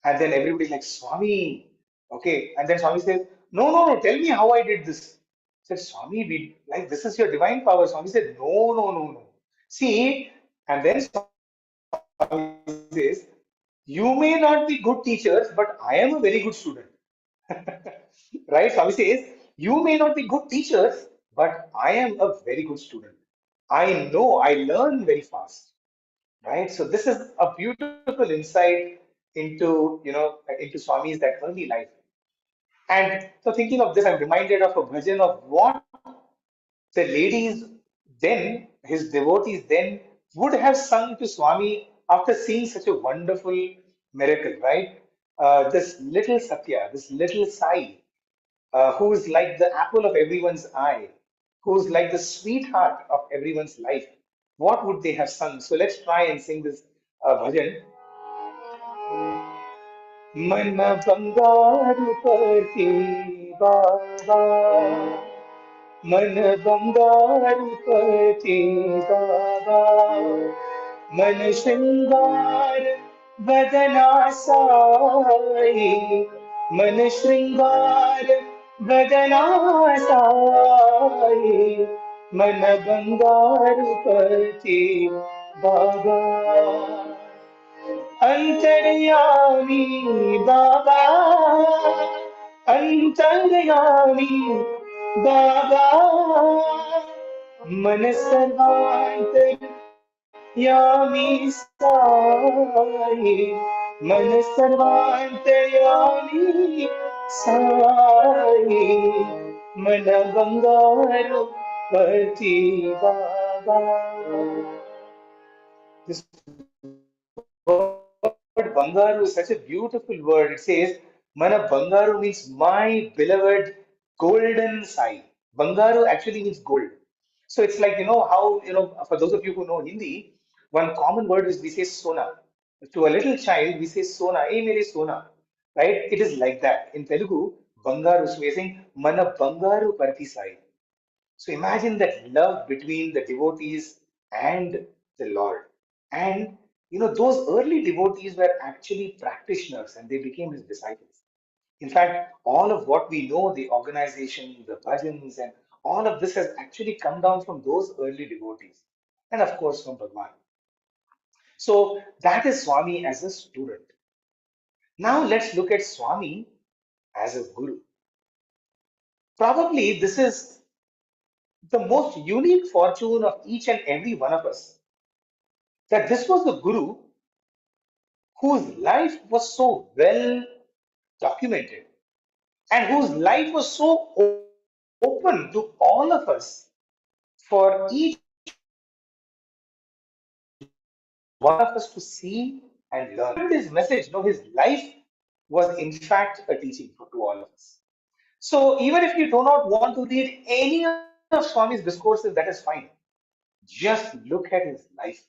And then everybody's like, Swami, okay. And then Swami says, no, no, no, tell me how I did this. I said, Swami, we like this is your divine power. Swami said, no, no, no, no. See, and then Swami says, you may not be good teachers, but I am a very good student. Right? Swami says, you may not be good teachers, but I am a very good student. I know I learn very fast. Right? So this is a beautiful insight into Swami's that early life. And so thinking of this, I'm reminded of a bhajan of what the ladies then, his devotees then, would have sung to Swami after seeing such a wonderful miracle, right? This little Sathya, this little Sai, who's like the apple of everyone's eye, who's like the sweetheart of everyone's life. What would they have sung? So let's try and sing this bhajan. मन बंगारू करती बाबा मन बंगारू करती बाबा मन श्रृंगार बदना साई मन श्रृंगार बदना साई मन बंगारू करती बाबा अंतर्यामी बाबा अंतर्यामी बाबा मन सर्वांतर्यामी साई मन सर्वांतर्यामी साई मन बंगारू पति बाबा. This word Bangaru is such a beautiful word. It says, Mana Bangaru means my beloved golden sai. Bangaru actually means gold. So it's like, how, for those of you who know Hindi, one common word is we say sona. To a little child, we say sona, hey, mere sona. Right? It is like that. In Telugu, Bangaru, so we are saying, Mana Bangaru Parthi sai. So imagine that love between the devotees and the Lord. And those early devotees were actually practitioners and they became his disciples. In fact, all of what we know, the organization, the bhajans, and all of this has actually come down from those early devotees. And of course, from Bhagwan. So that is Swami as a student. Now let's look at Swami as a guru. Probably this is the most unique fortune of each and every one of us, that this was the guru whose life was so well documented and whose life was so open to all of us for each one of us to see and learn. His message, his life was in fact a teaching to all of us. So even if you do not want to read any of Swami's discourses, that is fine. Just look at his life.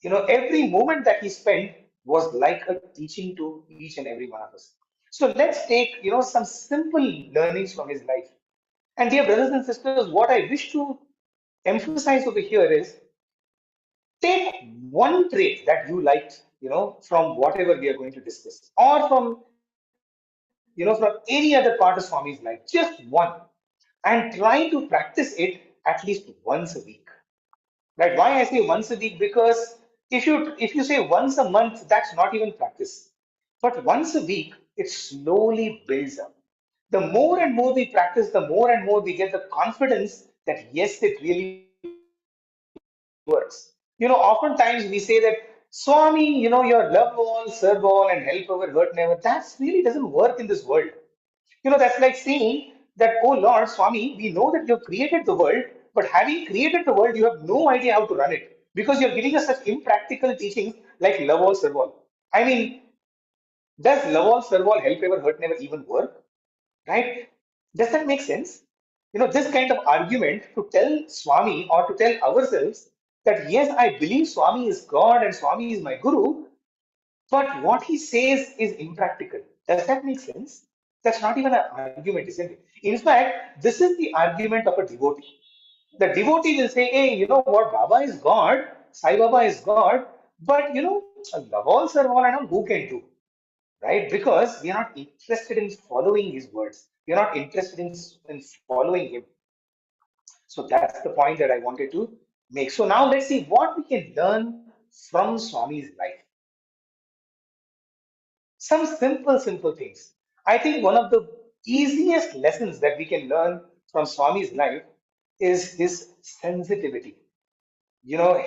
Every moment that he spent was like a teaching to each and every one of us. So let's take, some simple learnings from his life. And dear brothers and sisters, what I wish to emphasize over here is take one trait that you liked, from whatever we are going to discuss, or from any other part of Swami's life, just one, and try to practice it at least once a week. Right? Why I say once a week? Because if you say once a month, that's not even practice. But once a week, it slowly builds up. The more and more we practice, the more and more we get the confidence that yes, it really works. Oftentimes we say that Swami, your love all, serve all, and help over, hurt never. That really doesn't work in this world. That's like saying that, oh Lord, Swami, we know that you've created the world, but having created the world, you have no idea how to run it because you're giving us such impractical teachings like love all, serve all. I mean, does love all, serve all, help ever, hurt never even work? Right? Does that make sense? This kind of argument to tell Swami or to tell ourselves that yes, I believe Swami is God and Swami is my Guru, but what he says is impractical. Does that make sense? That's not even an argument, isn't it? In fact, this is the argument of a devotee. The devotee will say, hey, you know what? Baba is God, Sai Baba is God, but love all, serve all, and all, who can do? Right? Because we are not interested in following his words. We are not interested in following him. So that's the point that I wanted to make. So now let's see what we can learn from Swami's life. Some simple things. I think one of the easiest lessons that we can learn from Swami's life is his sensitivity.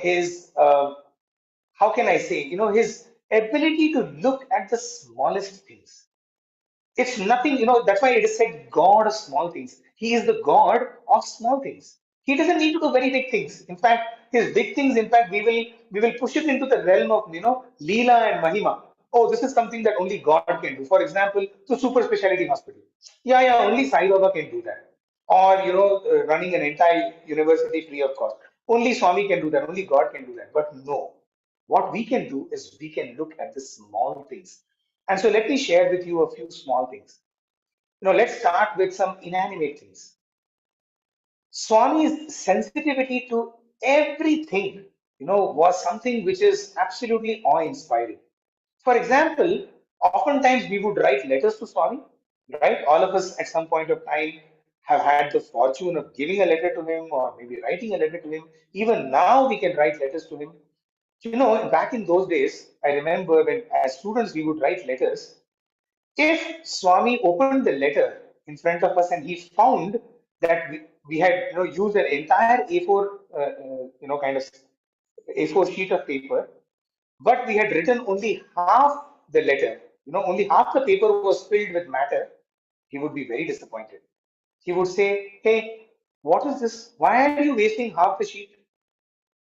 His, how can I say, his ability to look at the smallest things. It's nothing, that's why it is said God of small things. He is the God of small things. He doesn't need to do very big things. In fact, his big things, in fact, we will push it into the realm of Leela and Mahima. Oh, this is something that only God can do. For example, the super specialty hospital. Yeah, only Sai Baba can do that. Or running an entire university free of cost. Only Swami can do that. Only God can do that. But no, what we can do is we can look at the small things. And so let me share with you a few small things. Let's start with some inanimate things. Swami's sensitivity to everything, was something which is absolutely awe-inspiring. For example, oftentimes we would write letters to Swami, right? All of us at some point of time have had the fortune of giving a letter to him or maybe writing a letter to him. Even now we can write letters to him. Back in those days, I remember when as students we would write letters. If Swami opened the letter in front of us and he found that we had used an entire A4 kind of A4 sheet of paper, but we had written only half the letter, only half the paper was filled with matter, he would be very disappointed. He would say, hey, what is this? Why are you wasting half the sheet?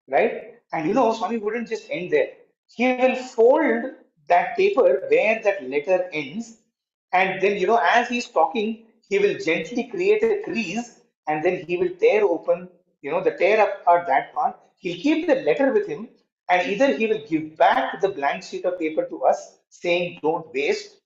Right? And Swami wouldn't just end there. He will fold that paper where that letter ends, and then as he's talking, he will gently create a crease, and then he will tear open, the tear up part that part. He'll keep the letter with him, and either he will give back the blank sheet of paper to us, saying, "Don't waste,"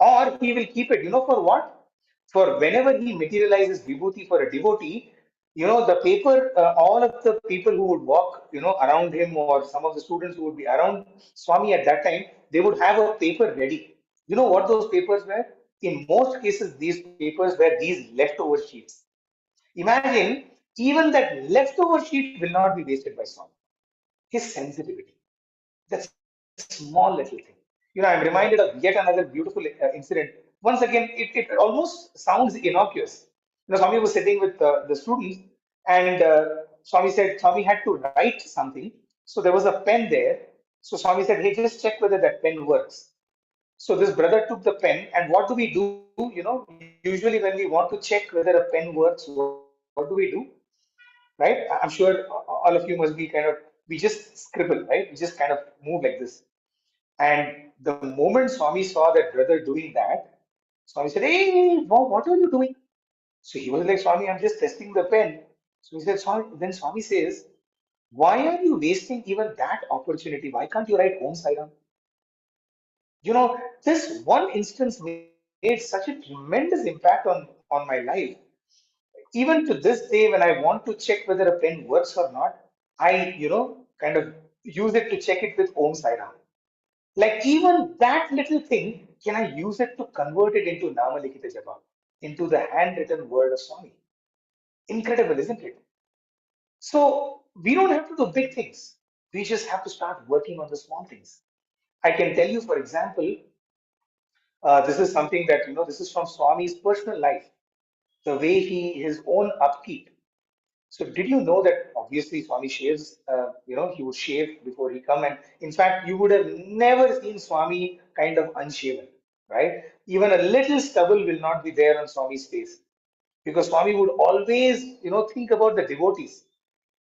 or he will keep it. For what? For whenever he materializes vibhuti for a devotee, The paper, all of the people who would walk, around him, or some of the students who would be around Swami at that time, they would have a paper ready. You know what those papers were? In most cases, these papers were these leftover sheets. Imagine, even that leftover sheet will not be wasted by Swami. His sensitivity, that small little thing. I'm reminded of yet another beautiful incident. Once again, it almost sounds innocuous. Swami was sitting with the students, and Swami had to write something. So there was a pen there. So Swami said, "Hey, just check whether that pen works." So this brother took the pen, and what do we do? Usually when we want to check whether a pen works, what do we do? Right? I'm sure all of you must be we just scribble, right? We just kind of move like this. And the moment Swami saw that brother doing that, Swami said, "Hey, what are you doing?" So he was like, "Swami, I'm just testing the pen." So he said, "Swami," then Swami says, "Why are you wasting even that opportunity? Why can't you write Om Sai Ram?" This one instance made such a tremendous impact on my life. Even to this day, when I want to check whether a pen works or not, I kind of use it to check it with Om Sai Ram. Like even that little thing, can I use it to convert it into Nama Likita Japa, into the handwritten word of Swami? Incredible, isn't it? So we don't have to do big things. We just have to start working on the small things. I can tell you, for example, this is something that, this is from Swami's personal life, the way his own upkeep. So did you know that obviously Swami shaves, he would shave before he come. And in fact, you would have never seen Swami kind of unshaven, right? Even a little stubble will not be there on Swami's face, because Swami would always, think about the devotees.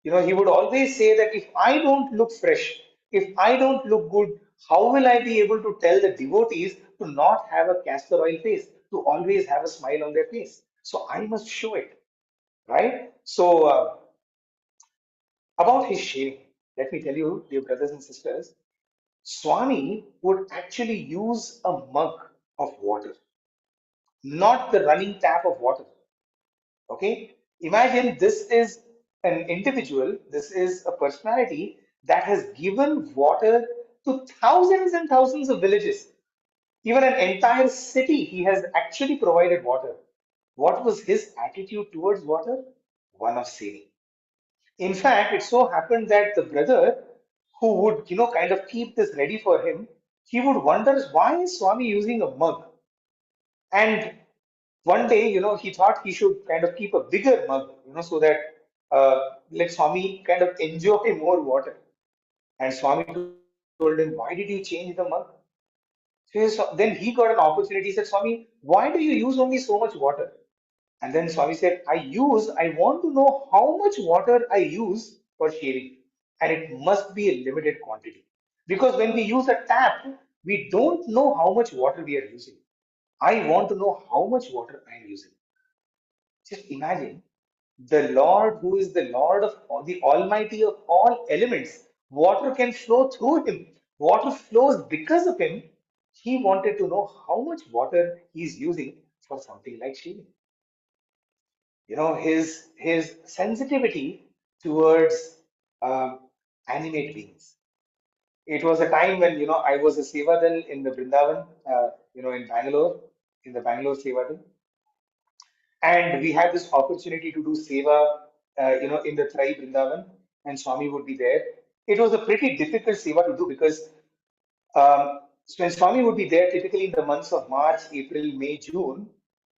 He would always say that if I don't look fresh, if I don't look good, how will I be able to tell the devotees to not have a castor oil face, to always have a smile on their face? So I must show it, right? So about his shaving, let me tell you, dear brothers and sisters, Swami would actually use a mug of water, not the running tap of water. Okay? Imagine this is an individual, this is a personality that has given water to thousands and thousands of villages. Even an entire city, he has actually provided water. What was his attitude towards water? One of saving. In fact, it so happened that the brother who would, kind of keep this ready for him, he would wonder, why is Swami using a mug? And one day, he thought he should kind of keep a bigger mug, so that let Swami kind of enjoy more water. And Swami told him, "Why did you change the mug?" Then he got an opportunity. He said, "Swami, why do you use only so much water?" And then Swami said, I want to know how much water I use for shaving. And it must be a limited quantity. Because when we use a tap, we don't know how much water we are using. I want to know how much water I am using. Just imagine the Lord, who is the Lord of all, the Almighty of all elements. Water can flow through him. Water flows because of him. He wanted to know how much water he is using for something like shaving. His sensitivity towards animate beings. It was a time when I was a Sevadal in the Vrindavan, in Bangalore, in the Bangalore Sevadal, and we had this opportunity to do seva, in the Trai Vrindavan, and Swami would be there. It was a pretty difficult seva to do because when Swami would be there, typically in the months of March, April, May, June,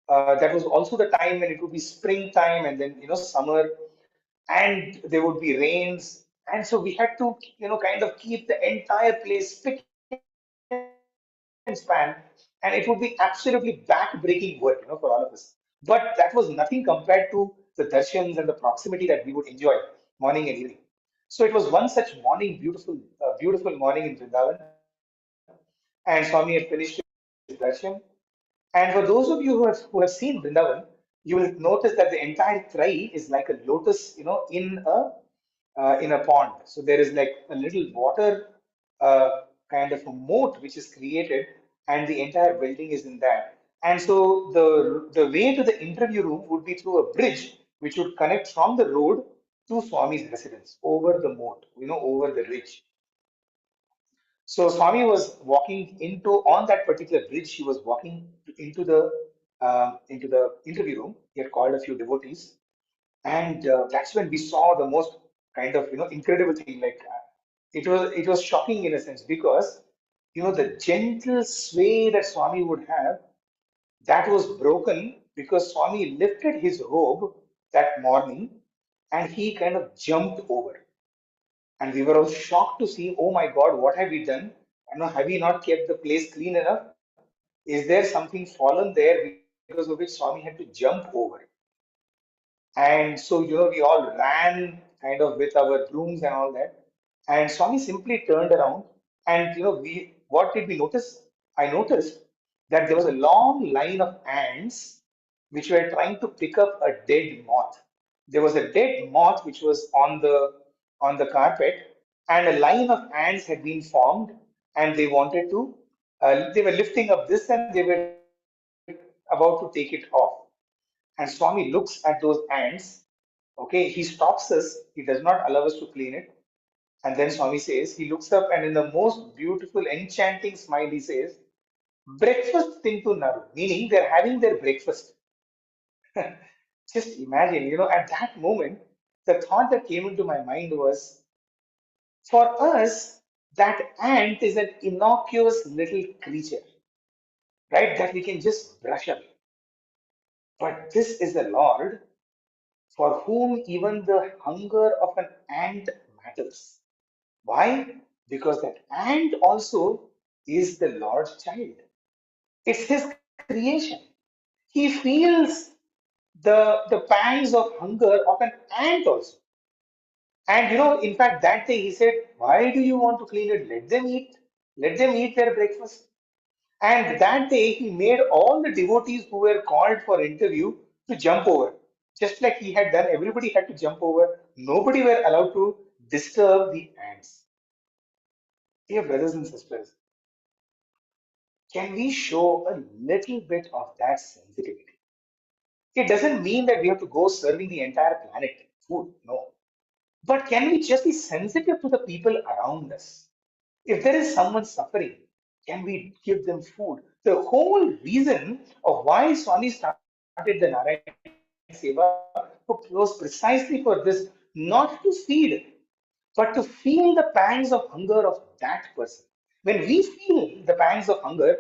that was also the time when it would be springtime and then summer, and there would be rains, and so we had to kind of keep the entire place spick and span, and it would be absolutely back-breaking work for all of us. But that was nothing compared to the darshans and the proximity that we would enjoy morning and evening. So it was one such morning, beautiful morning in Vrindavan, and Swami had finished his darshan. And for those of you who have seen Vrindavan, you will notice that the entire Trai is like a lotus, in a pond. So there is like a little water, kind of a moat which is created, and the entire building is in that. And so the way to the interview room would be through a bridge which would connect from the road to Swami's residence over the moat, over the ridge. So Swami was walking on that particular bridge. He was walking into the interview room. He had called a few devotees, and that's when we saw the most kind of incredible thing. Like it was shocking in a sense, because the gentle sway that Swami would have, that was broken because Swami lifted his robe that morning and he kind of jumped over. And we were all shocked to see, oh my God, what have we done? Have we not kept the place clean enough? Is there something fallen there because of which Swami had to jump over? And so, we all ran kind of with our brooms and all that. And Swami simply turned around and, what did we notice? I noticed that there was a long line of ants which were trying to pick up a dead moth. There was a dead moth which was on the carpet, and a line of ants had been formed, and they wanted to, they were lifting up this and they were about to take it off. And Swami looks at those ants. Okay, he stops us. He does not allow us to clean it. And then Swami says, he looks up and in the most beautiful, enchanting smile, he says, breakfast tintu naru, meaning they're having their breakfast. Just imagine, at that moment, the thought that came into my mind was, for us, that ant is an innocuous little creature, right? That we can just brush away. But this is the Lord for whom even the hunger of an ant matters. Why? Because that ant also is the Lord's child. It's his creation. He feels the pangs of hunger of an ant also. And in fact, that day he said, why do you want to clean it? Let them eat. Let them eat their breakfast. And that day he made all the devotees who were called for interview to jump over. Just like he had done, everybody had to jump over. Nobody were allowed to disturb the ants. Dear brothers and sisters, can we show a little bit of that sensitivity? It doesn't mean that we have to go serving the entire planet food, no. But can we just be sensitive to the people around us? If there is someone suffering, can we give them food? The whole reason of why Swami started the Narayana Seva was precisely for this, not to feed, but to feel the pangs of hunger of that person. When we feel the pangs of hunger,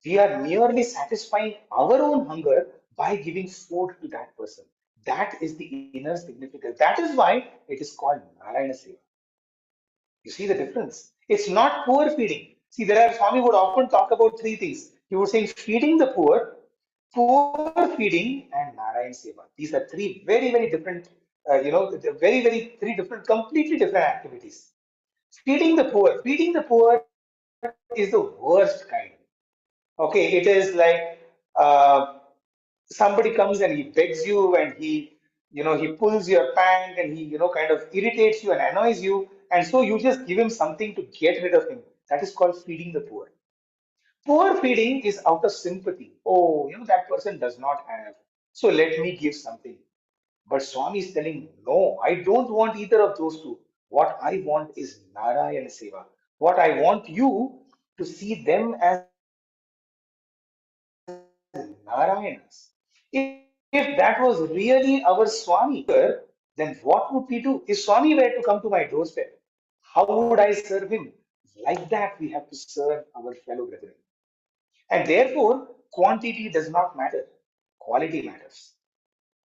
we are merely satisfying our own hunger by giving food to that person. That is the inner significance. That is why it is called Narayana Seva. You see the difference? It's not poor feeding. See, there are Swami would often talk about three things. He would say feeding the poor feeding, and Narayan Seva. These are three very, very different, they're very, very three different, completely different activities. Feeding the poor. Feeding the poor is the worst kind. Okay, it is like somebody comes and he begs you and he pulls your pant and he kind of irritates you and annoys you, and so you just give him something to get rid of him. That is called feeding the poor. Poor feeding is out of sympathy. Oh, that person does not have, so let me give something. But Swami is telling, no, I don't want either of those two. What I want is Narayana Seva. What I want you to see them as Narayanas. If that was really our Swami, then what would we do? If Swami were to come to my doorstep, how would I serve him? Like that, we have to serve our fellow brethren. And therefore, quantity does not matter, quality matters.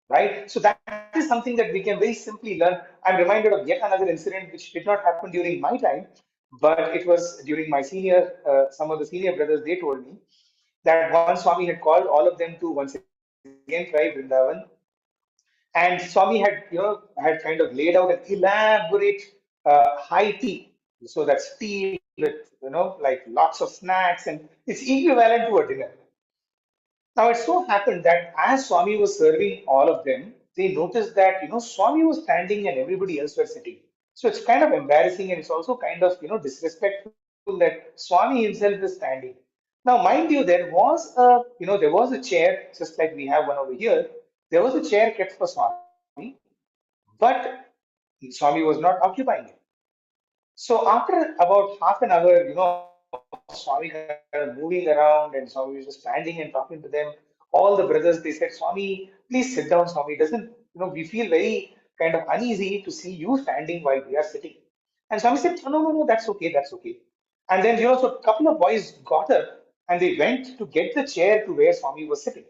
Right? So that is something that we can very simply learn. I'm reminded of yet another incident which did not happen during my time, but it was during my some of the senior brothers. They told me that once Swami had called all of them to once again try Vrindavan, and Swami had kind of laid out an elaborate high tea. So that's tea with like lots of snacks, and it's equivalent to a dinner. Now it so happened that as Swami was serving all of them, they noticed that Swami was standing and everybody else were sitting. So it's kind of embarrassing, and it's also kind of disrespectful that Swami himself is standing. Now, mind you, there was a chair just like we have one over here. There was a chair kept for Swami. but Swami was not occupying it. So after about half an hour, Swami kind of moving around and Swami was just standing and talking to them. All the brothers, they said, Swami, please sit down, Swami. We feel very kind of uneasy to see you standing while we are sitting. And Swami said, no, no, no, no, that's okay, that's okay. And then, so a couple of boys got up and they went to get the chair to where Swami was sitting,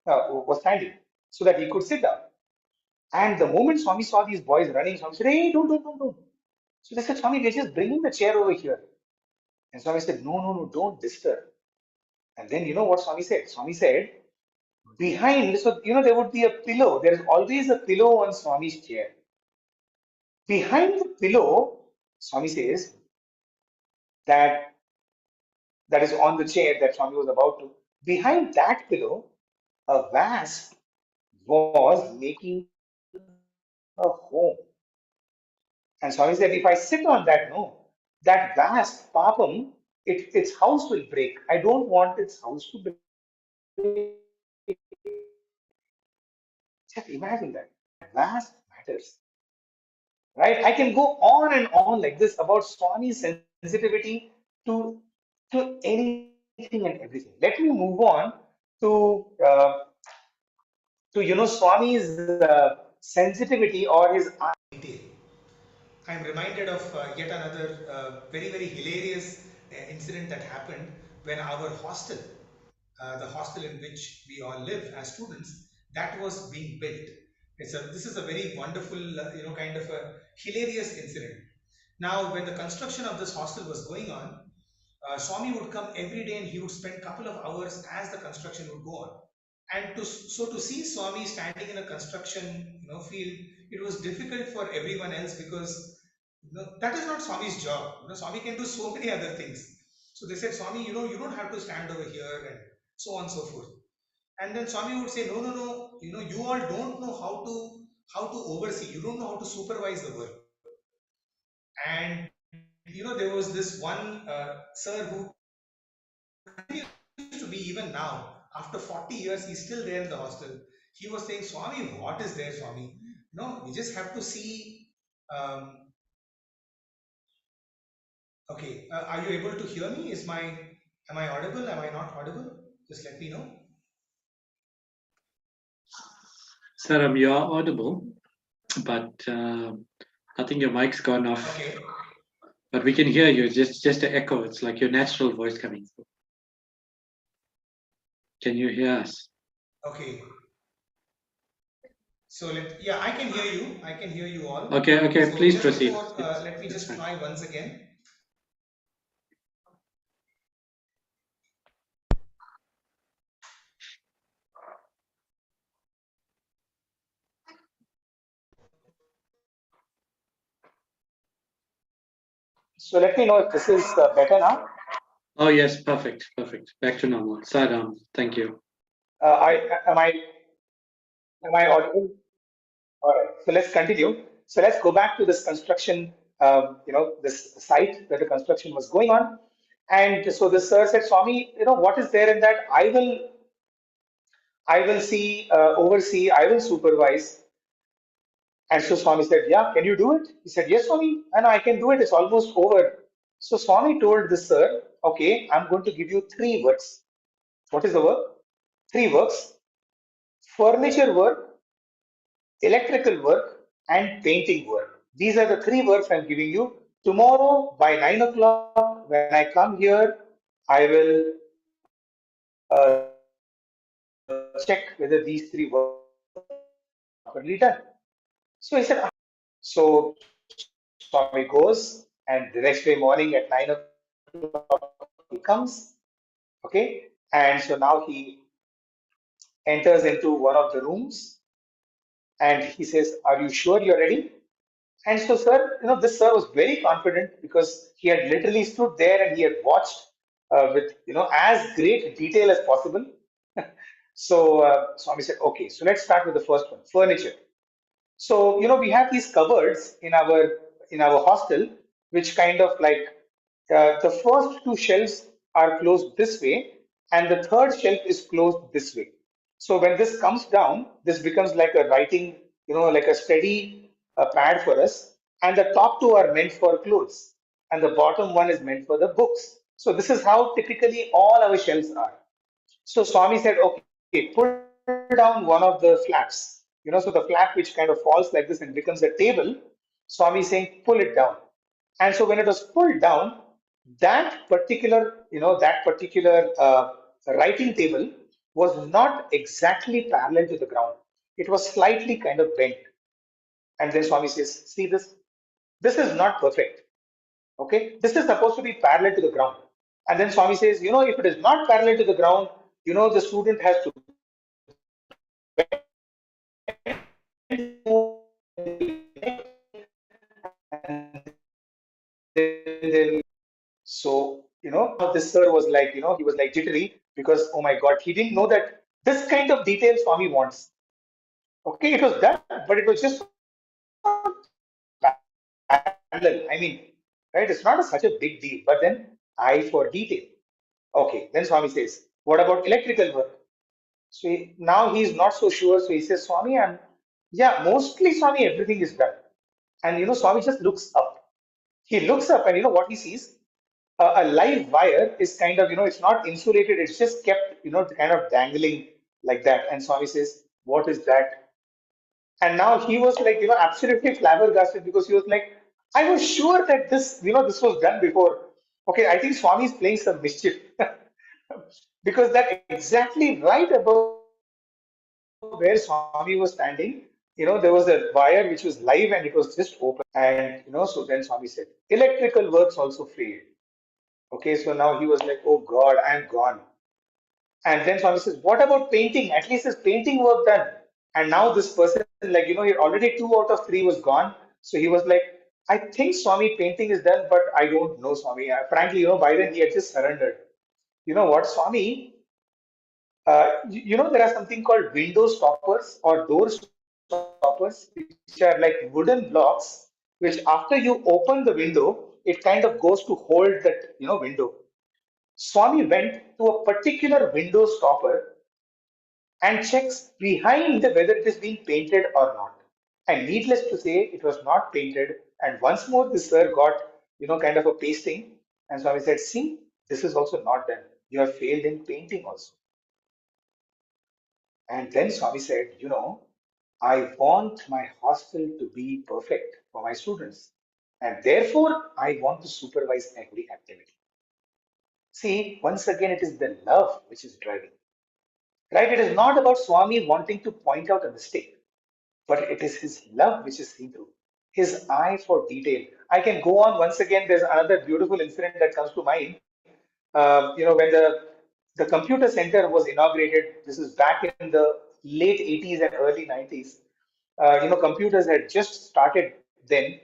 was standing, so that he could sit down. And the moment Swami saw these boys running, Swami said, hey, don't. So they said, Swami, we're just bringing the chair over here. And Swami said, no, no, no, don't disturb. And then you know what Swami said? Swami said, behind, so there would be a pillow. There is always a pillow on Swami's chair. Behind the pillow, Swami says that is on the chair that Swami was about to. Behind that pillow, a wasp was making a home. And Swami said, if I sit on that, no, that wasp, papam, its house will break. I don't want its house to break. Just imagine that. Wasp matters. Right? I can go on and on like this about Swami's sensitivity to, to anything and everything. Let me move on to Swami's sensitivity or his detail. I'm reminded of yet another very, very hilarious incident that happened when our hostel, the hostel in which we all live as students, that was being built. This is a very wonderful, kind of a hilarious incident. Now, when the construction of this hostel was going on, Swami would come every day and he would spend a couple of hours as the construction would go on. And to see Swami standing in a construction field, it was difficult for everyone else because that is not Swami's job. Swami can do so many other things. So they said, Swami, you don't have to stand over here and so on and so forth. And then Swami would say, no, no, no, you all don't know how to oversee. You don't know how to supervise the work. And there was this one sir who continues to be even now. After 40 years, he's still there in the hostel. He was saying, Swami, what is there, Swami? No, we just have to see. Okay, are you able to hear me? Am I audible? Am I not audible? Just let me know. Saram, you are audible, but I think your mic's gone off. Okay. But we can hear you, just an echo. It's like your natural voice coming through. Can you hear us? Okay. So I can hear you. I can hear you all. Okay, so please proceed. Before, let me just try once again. So let me know if this is better now. Oh yes, perfect. Back to normal. Saram, thank you. Am I audible? All right. So let's continue. So let's go back to this construction. This site where the construction was going on, and so the sir said, Swami, what is there in that? I will see, oversee, I will supervise. And so Swami said, yeah, can you do it? He said, yes, Swami, and I can do it. It's almost over. So Swami told the sir, okay, I'm going to give you 3 works. What is the work? 3 works: furniture work, electrical work, and painting work. These are the 3 works I'm giving you. Tomorrow by 9 o'clock, when I come here, I will check whether these 3 works are properly done. So he said, so Swami goes, and the next day morning at 9 o'clock he comes, okay, and so now he enters into one of the rooms, and he says, "Are you sure you're ready?" And so, sir, this sir was very confident because he had literally stood there and he had watched with as great detail as possible. So Swami said, "Okay, so let's start with the first one, furniture." So we have these cupboards in our hostel, which kind of like the first 2 shelves are closed this way, and the third shelf is closed this way. So when this comes down, this becomes like a writing like a steady pad for us. And the top two are meant for clothes, and the bottom one is meant for the books. So this is how typically all our shelves are. So Swami said, okay, pull down one of the flaps. So the flap which kind of falls like this and becomes a table. Swami is saying, pull it down. And so when it was pulled down, that particular writing table was not exactly parallel to the ground. It was slightly kind of bent. And then Swami says, see this? This is not perfect. Okay, this is supposed to be parallel to the ground. And then Swami says, if it is not parallel to the ground, the student has to so, this sir was like, he was like jittery because, oh my God, he didn't know that this kind of detail Swami wants. Okay, it was done, but it was just parallel. I mean, right? It's not such a big deal, but then eye for detail. Okay, then Swami says, what about electrical work? So now he's not so sure. So he says, Swami, yeah, mostly Swami, everything is done. And Swami just looks up. He looks up, and what he sees? A live wire is kind of, it's not insulated. It's just kept, kind of dangling like that. And Swami says, what is that? And now he was like, absolutely flabbergasted because he was like, I was sure that this was done before. Okay, I think Swami is playing some mischief because that exactly right above where Swami was standing, there was a wire which was live and it was just open. And, so then Swami said, electrical works also failed. Okay, so now he was like, oh God, I'm gone. And then Swami says, what about painting? At least his painting work done. And now this person, like, already 2 out of 3 was gone. So he was like, I think Swami painting is done, but I don't know Swami. Frankly, by then he had just surrendered. You know what, Swami? There are something called window stoppers or door stoppers, which are like wooden blocks, which after you open the window, it kind of goes to hold that, window. Swami went to a particular window stopper and checks behind whether it is being painted or not. And needless to say, it was not painted. And once more, this sir got, kind of a pasting. And Swami said, see, this is also not done. You have failed in painting also. And then Swami said, I want my hostel to be perfect for my students. And therefore, I want to supervise every activity. See, once again, it is the love which is driving. Right? It is not about Swami wanting to point out a mistake, but it is his love which is seen through. His eye for detail. I can go on once again. There's another beautiful incident that comes to mind. When the computer center was inaugurated, this is back in the late 80s and early 90s. Computers had just started then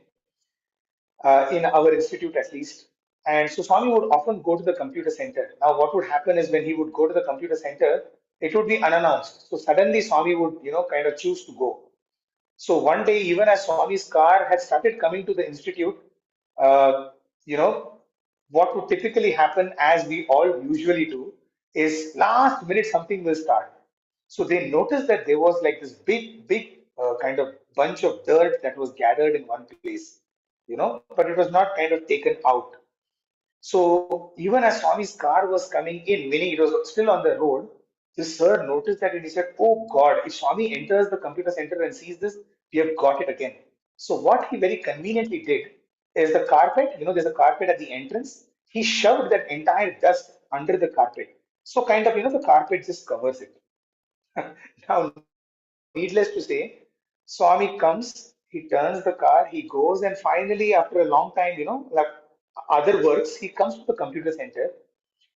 in our institute at least. And so Swami would often go to the computer center. Now, what would happen is when he would go to the computer center, it would be unannounced. So suddenly Swami would, kind of choose to go. So one day, even as Swami's car had started coming to the institute, uh, you know, what would typically happen, as we all usually do, is last minute something will start. So they noticed that there was like this big kind of bunch of dirt that was gathered in one place, but it was not kind of taken out. So even as Swami's car was coming in, meaning it was still on the road, this sir noticed that and he said, oh God, if Swami enters the computer center and sees this, we have got it again. So what he very conveniently did is the carpet, there's a carpet at the entrance. He shoved that entire dust under the carpet. So kind of, the carpet just covers it. Now, needless to say, Swami comes, he turns the car, he goes, and finally, after a long time, like other works, he comes to the computer center.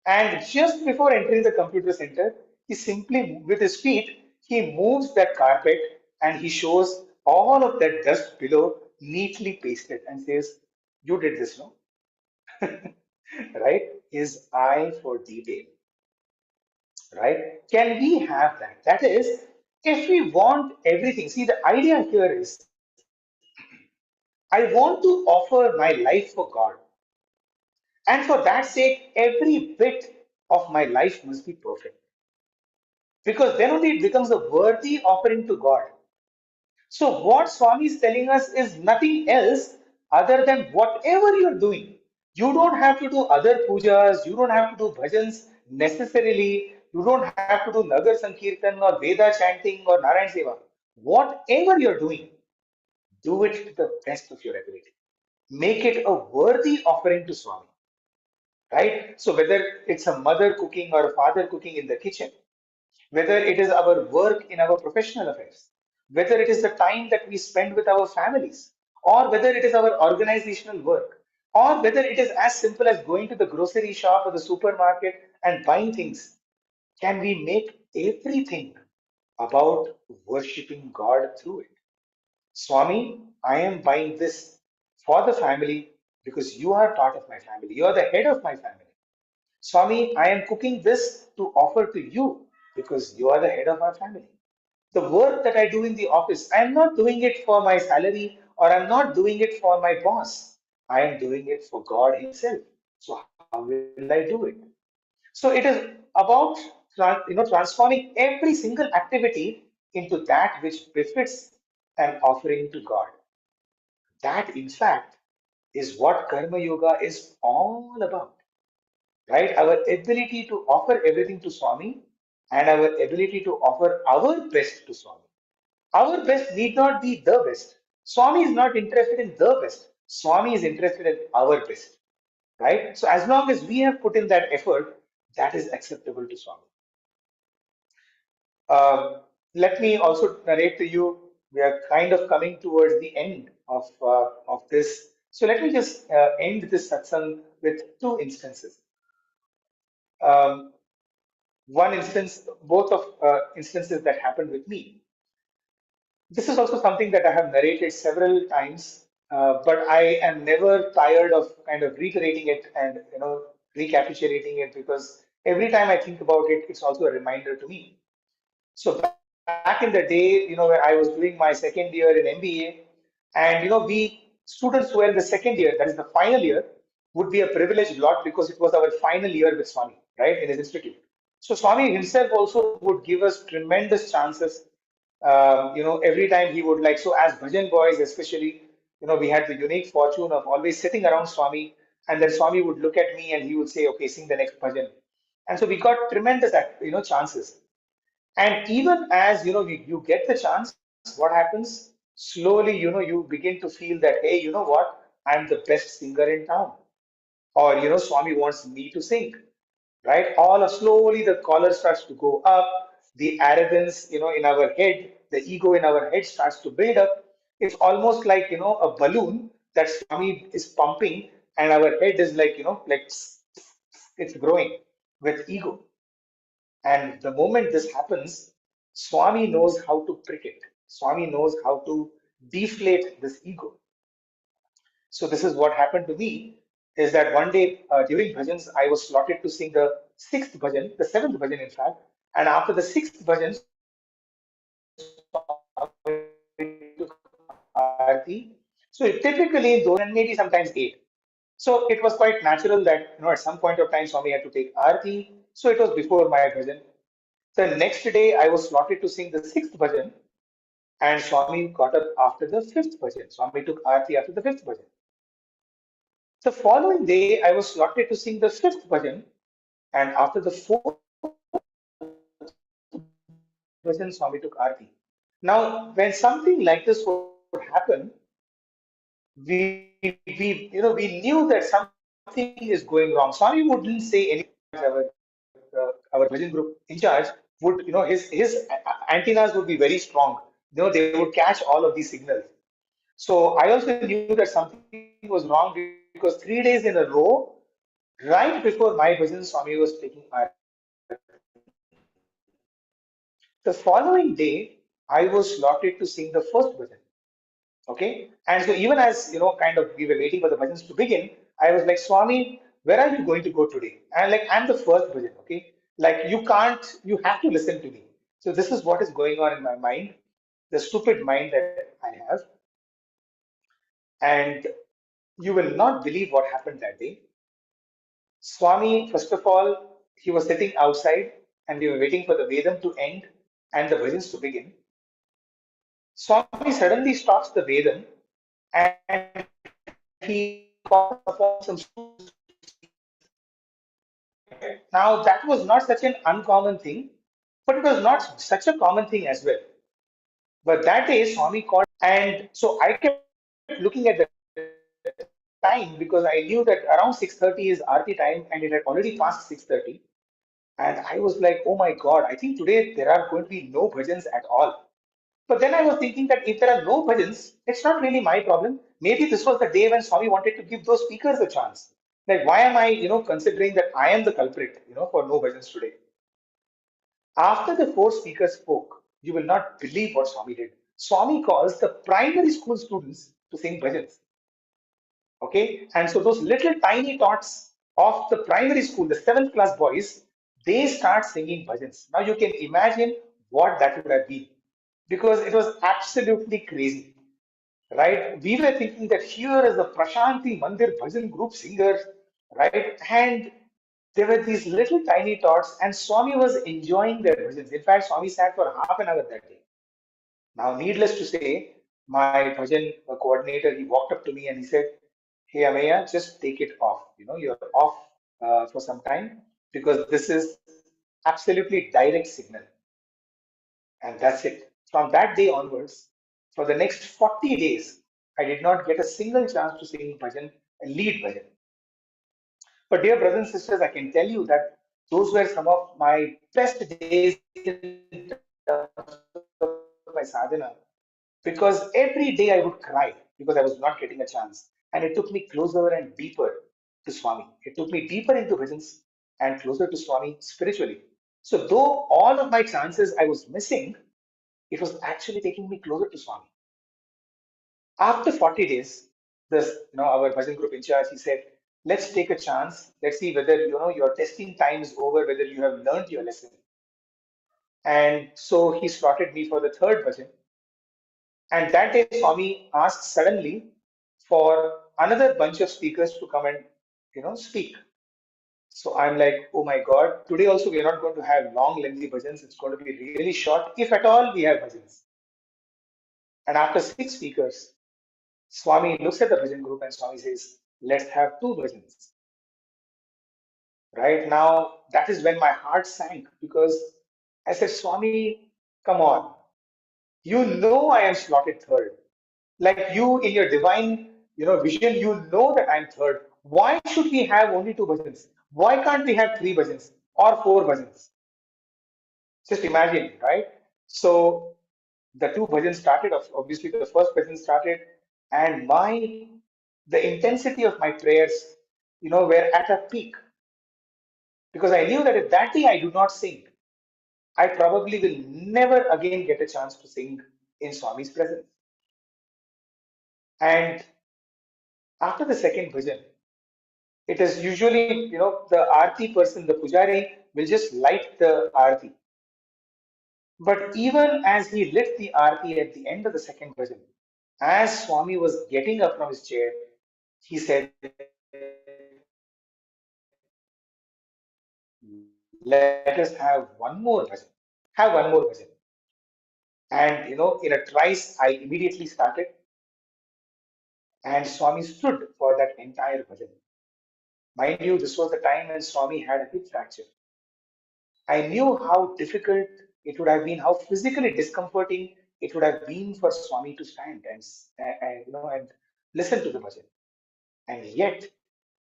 And just before entering the computer center, he simply, with his feet, he moves that carpet and he shows all of that dust below neatly pasted and says, you did this, no? Right? His eye for detail. Right? Can we have that? That is, if we want everything, see, the idea here is I want to offer my life for God. And for that sake, every bit of my life must be perfect. Because then only it becomes a worthy offering to God. So what Swami is telling us is nothing else other than whatever you're doing. You don't have to do other pujas, you don't have to do bhajans necessarily, you don't have to do Nagar Sankirtan or Veda chanting or Narayana Seva. Whatever you're doing, do it to the best of your ability. Make it a worthy offering to Swami, right? So whether it's a mother cooking or a father cooking in the kitchen, whether it is our work in our professional affairs, whether it is the time that we spend with our families, or whether it is our organizational work, or whether it is as simple as going to the grocery shop or the supermarket and buying things, can we make everything about worshipping God through it? Swami, I am buying this for the family because you are part of my family. You are the head of my family. Swami, I am cooking this to offer to you because you are the head of our family. The work that I do in the office, I am not doing it for my salary or I'm not doing it for my boss. I am doing it for God Himself. So how will I do it? So it is about transforming every single activity into that which befits an offering to God. That, in fact, is what Karma Yoga is all about, right? Our ability to offer everything to Swami and our ability to offer our best to Swami. Our best need not be the best. Swami is not interested in the best. Swami is interested in our best, right? So as long as we have put in that effort, that is acceptable to Swami. Let me also narrate to you. We are kind of coming towards the end of this. So let me just end this satsang with two instances. Um, one instance, both of instances that happened with me. This is also something that I have narrated several times, but I am never tired of kind of reiterating it and recapitulating it because every time I think about it, it's also a reminder to me. So back in the day, when I was doing my second year in MBA, and we students who were in the second year, that is the final year, would be a privileged lot because it was our final year with Swami, right, in his institute. So Swami himself also would give us tremendous chances. Every time he would so as bhajan boys, especially, we had the unique fortune of always sitting around Swami, and then Swami would look at me and he would say, "Okay, sing the next bhajan." And so we got tremendous, chances. And even as you get the chance, what happens? Slowly, you begin to feel that, hey, you know what? I'm the best singer in town. Or Swami wants me to sing, right? All slowly the collar starts to go up, the arrogance, in our head, the ego in our head starts to build up. It's almost like a balloon that Swami is pumping, and our head is like it's growing with ego. And the moment this happens, Swami knows how to prick it. Swami knows how to deflate this ego. So this is what happened to me, is that one day during bhajans, I was slotted to sing the sixth bhajan, the seventh bhajan in fact. And after the sixth bhajan, Swami took Aarti. So typically in those, and maybe sometimes eight. So it was quite natural that at some point of time Swami had to take Aarti. So it was before my bhajan. The next day, I was slotted to sing the sixth bhajan, and Swami got up after the fifth bhajan. Swami took Aarti after the fifth bhajan. The following day, I was slotted to sing the fifth bhajan, and after the fourth bhajan, Swami took Aarti. Now, when something like this would happen, we knew that something is going wrong. Swami wouldn't say anything. Our bhajan group in charge would, his antennas would be very strong. They would catch all of these signals. So I also knew that something was wrong because 3 days in a row, right before my bhajan, Swami was taking our. The following day, I was slotted to sing the first bhajan. Okay, and so even as kind of we were waiting for the bhajans to begin, I was like, Swami, where are you going to go today? And I'm the first bhajan. Okay, you can't, you have to listen to me. So this is what is going on in my mind, the stupid mind that I have, and you will not believe what happened that day. Swami, first of all, he was sitting outside and we were waiting for the Vedam to end and the bhajans to begin. Swami suddenly stops the Vedam and he calls upon some students. Now, that was not such an uncommon thing, but it was not such a common thing as well. But that day, Swami called, and so I kept looking at the time because I knew that around 6:30 is Aarti time and it had already passed 6:30. And I was like, oh my God, I think today there are going to be no bhajans at all. But then I was thinking that if there are no bhajans, it's not really my problem. Maybe this was the day when Swami wanted to give those speakers a chance. Like, why am I, considering that I am the culprit, for no bhajans today? After the four speakers spoke, you will not believe what Swami did. Swami calls the primary school students to sing bhajans. Okay, and so those little tiny tots of the primary school, the seventh class boys, they start singing bhajans. Now you can imagine what that would have been, because it was absolutely crazy, right? We were thinking that here is the Prashanti Mandir Bhajan group singers, right? And there were these little tiny tots, and Swami was enjoying their bhajans. In fact, Swami sat for half an hour that day. Now, needless to say, my bhajan coordinator, he walked up to me and he said, "Hey, Ameya, just take it off. You're off for some time because this is absolutely direct signal." And that's it. From that day onwards, for the next 40 days, I did not get a single chance to sing bhajan, lead bhajan. But dear brothers and sisters, I can tell you that those were some of my best days in terms of my sadhana, because every day I would cry because I was not getting a chance. And it took me closer and deeper to Swami. It took me deeper into bhajans and closer to Swami spiritually. So, though all of my chances I was missing, it was actually taking me closer to Swami. After 40 days, our bhajan group in charge, he said, let's take a chance. Let's see whether, your testing time is over, whether you have learned your lesson. And so he slotted me for the third bhajan. And that day, Swami asked suddenly for another bunch of speakers to come and, speak. So I'm like, oh my God, today also we are not going to have long, lengthy bhajans. It's going to be really short, if at all we have bhajans. And after six speakers, Swami looks at the bhajan group and Swami says, let's have two bhajans. Right now, that is when my heart sank, because I said, Swami, come on. You know I am slotted third. Like you in your divine, vision, you know that I'm third. Why should we have only two bhajans? Why can't we have three bhajans or four bhajans? Just imagine, right? So the two bhajans started. Obviously, the first bhajan started, and the intensity of my prayers, were at a peak, because I knew that if that day I do not sing, I probably will never again get a chance to sing in Swami's presence. And after the second bhajan, it is usually, the Aarti person, the Pujari, will just light the Aarti. But even as he lit the Aarti at the end of the second bhajan, as Swami was getting up from his chair, he said, let us have one more bhajan. Have one more bhajan. And, in a trice, I immediately started. And Swami stood for that entire bhajan. Mind you, this was the time when Swami had a hip fracture. I knew how difficult it would have been, how physically discomforting it would have been for Swami to stand and listen to the bhajan. And yet,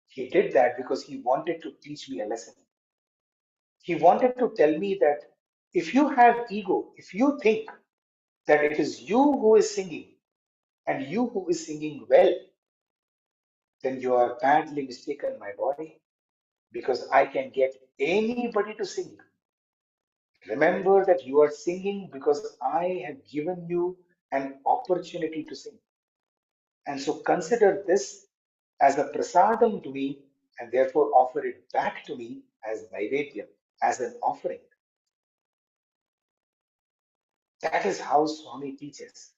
he did that because he wanted to teach me a lesson. He wanted to tell me that if you have ego, if you think that it is you who is singing and you who is singing well, then you are badly mistaken, my boy, because I can get anybody to sing. Remember that you are singing because I have given you an opportunity to sing. And so consider this as a prasadam to me, and therefore offer it back to me as naivedyam, as an offering. That is how Swami teaches.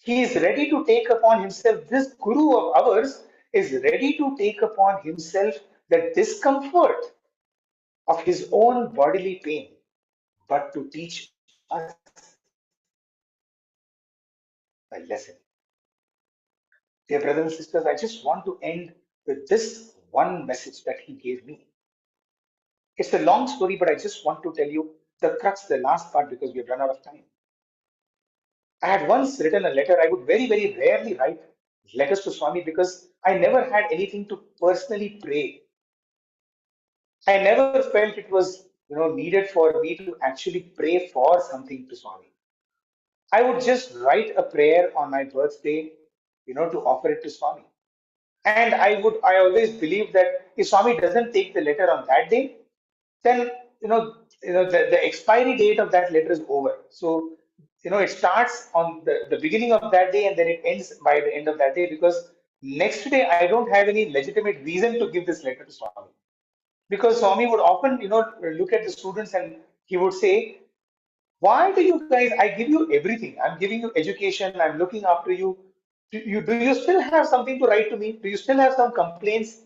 He is ready to take upon himself, this Guru of ours is ready to take upon himself the discomfort of his own bodily pain, but to teach us. a lesson. Dear brothers and sisters, I just want to end with this one message that he gave me. It's a long story, but I just want to tell you the crux, the last part, because we have run out of time. I had once written a letter. I would very, very rarely write letters to Swami because I never had anything to personally pray. I never felt it was, needed for me to actually pray for something to Swami. I would just write a prayer on my birthday, to offer it to Swami. And I always believe that if Swami doesn't take the letter on that day, then the expiry date of that letter is over. So it starts on the beginning of that day and then it ends by the end of that day, because next day I don't have any legitimate reason to give this letter to Swami. Because Swami would often look at the students and he would say, why do you guys, I give you everything. I'm giving you education. I'm looking after you. Do you still have something to write to me? Do you still have some complaints?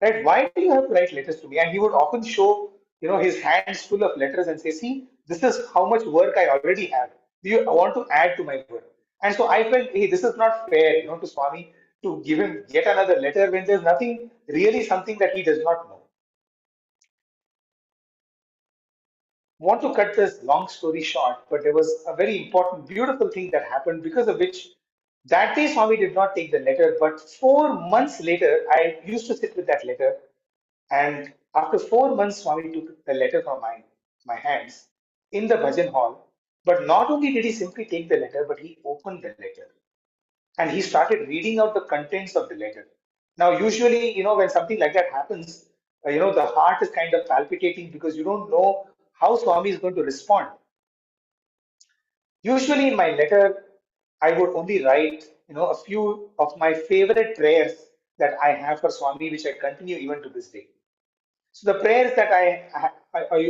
Right? Why do you have to write letters to me? And he would often show, his hands full of letters and say, see, this is how much work I already have. Do you want to add to my work? And so I felt, hey, this is not fair, to Swami to give him yet another letter when there's nothing really something that he does not know. Want to cut this long story short, but there was a very important, beautiful thing that happened because of which that day Swami did not take the letter, but 4 months later, I used to sit with that letter. And after 4 months, Swami took the letter from my hands in the bhajan hall. But not only did he simply take the letter, but he opened the letter and he started reading out the contents of the letter. Now, usually, when something like that happens, the heart is kind of palpitating because you don't know how Swami is going to respond. Usually in my letter, I would only write, a few of my favorite prayers that I have for Swami, which I continue even to this day. So the prayers that I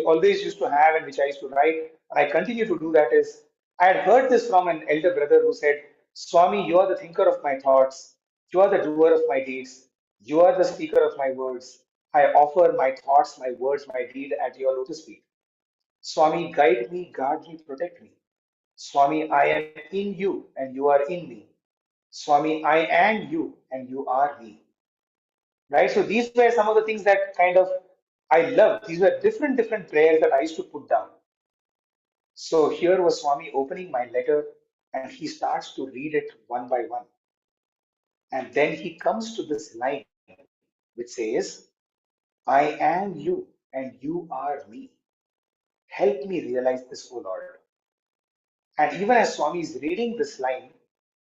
always used to have and which I used to write, and I continue to do that is, I had heard this from an elder brother who said, Swami, you are the thinker of my thoughts. You are the doer of my deeds. You are the speaker of my words. I offer my thoughts, my words, my deed at your lotus feet. Swami, guide me, guard me, protect me. Swami, I am in you and you are in me. Swami, I am you and you are me. Right? So these were some of the things that kind of I loved. These were different prayers that I used to put down. So here was Swami opening my letter and he starts to read it one by one. And then he comes to this line which says, I am you and you are me. Help me realize this, O Lord. And even as Swami is reading this line,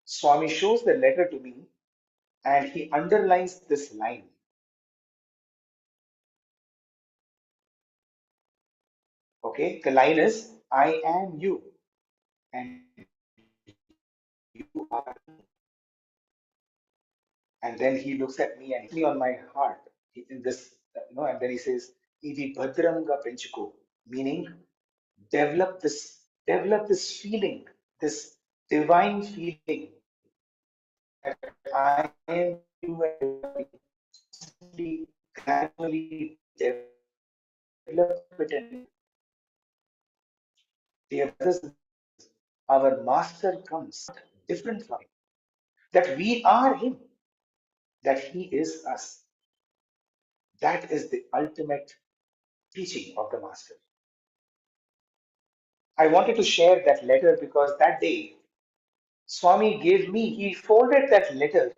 Swami shows the letter to me and he underlines this line. Okay, the line is, I am you and you are me. And then he looks at me and hits me on my heart in this, and then he says, Idi Bhadramga Penchuko, meaning develop this feeling, this divine feeling that I am you and gradually develop it. And dear brothers, our master comes different from him, that we are him, that he is us. That is the ultimate teaching of the master. I wanted to share that letter because that day Swami gave me, he folded that letter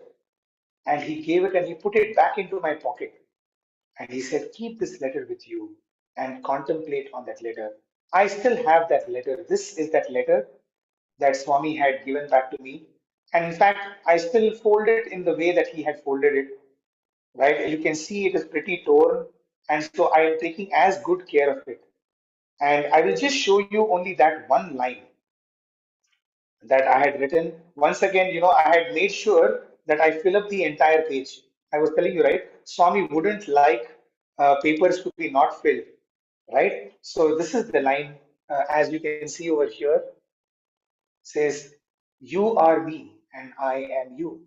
and he gave it and he put it back into my pocket. And he said, keep this letter with you and contemplate on that letter. I still have that letter. This is that letter that Swami had given back to me. And in fact, I still fold it in the way that he had folded it. Right? You can see it is pretty torn. And so I am taking as good care of it. And I will just show you only that one line that I had written. Once again, I had made sure that I fill up the entire page. I was telling you, right? Swami wouldn't like papers to be not filled, right? So this is the line, as you can see over here, says, you are me and I am you.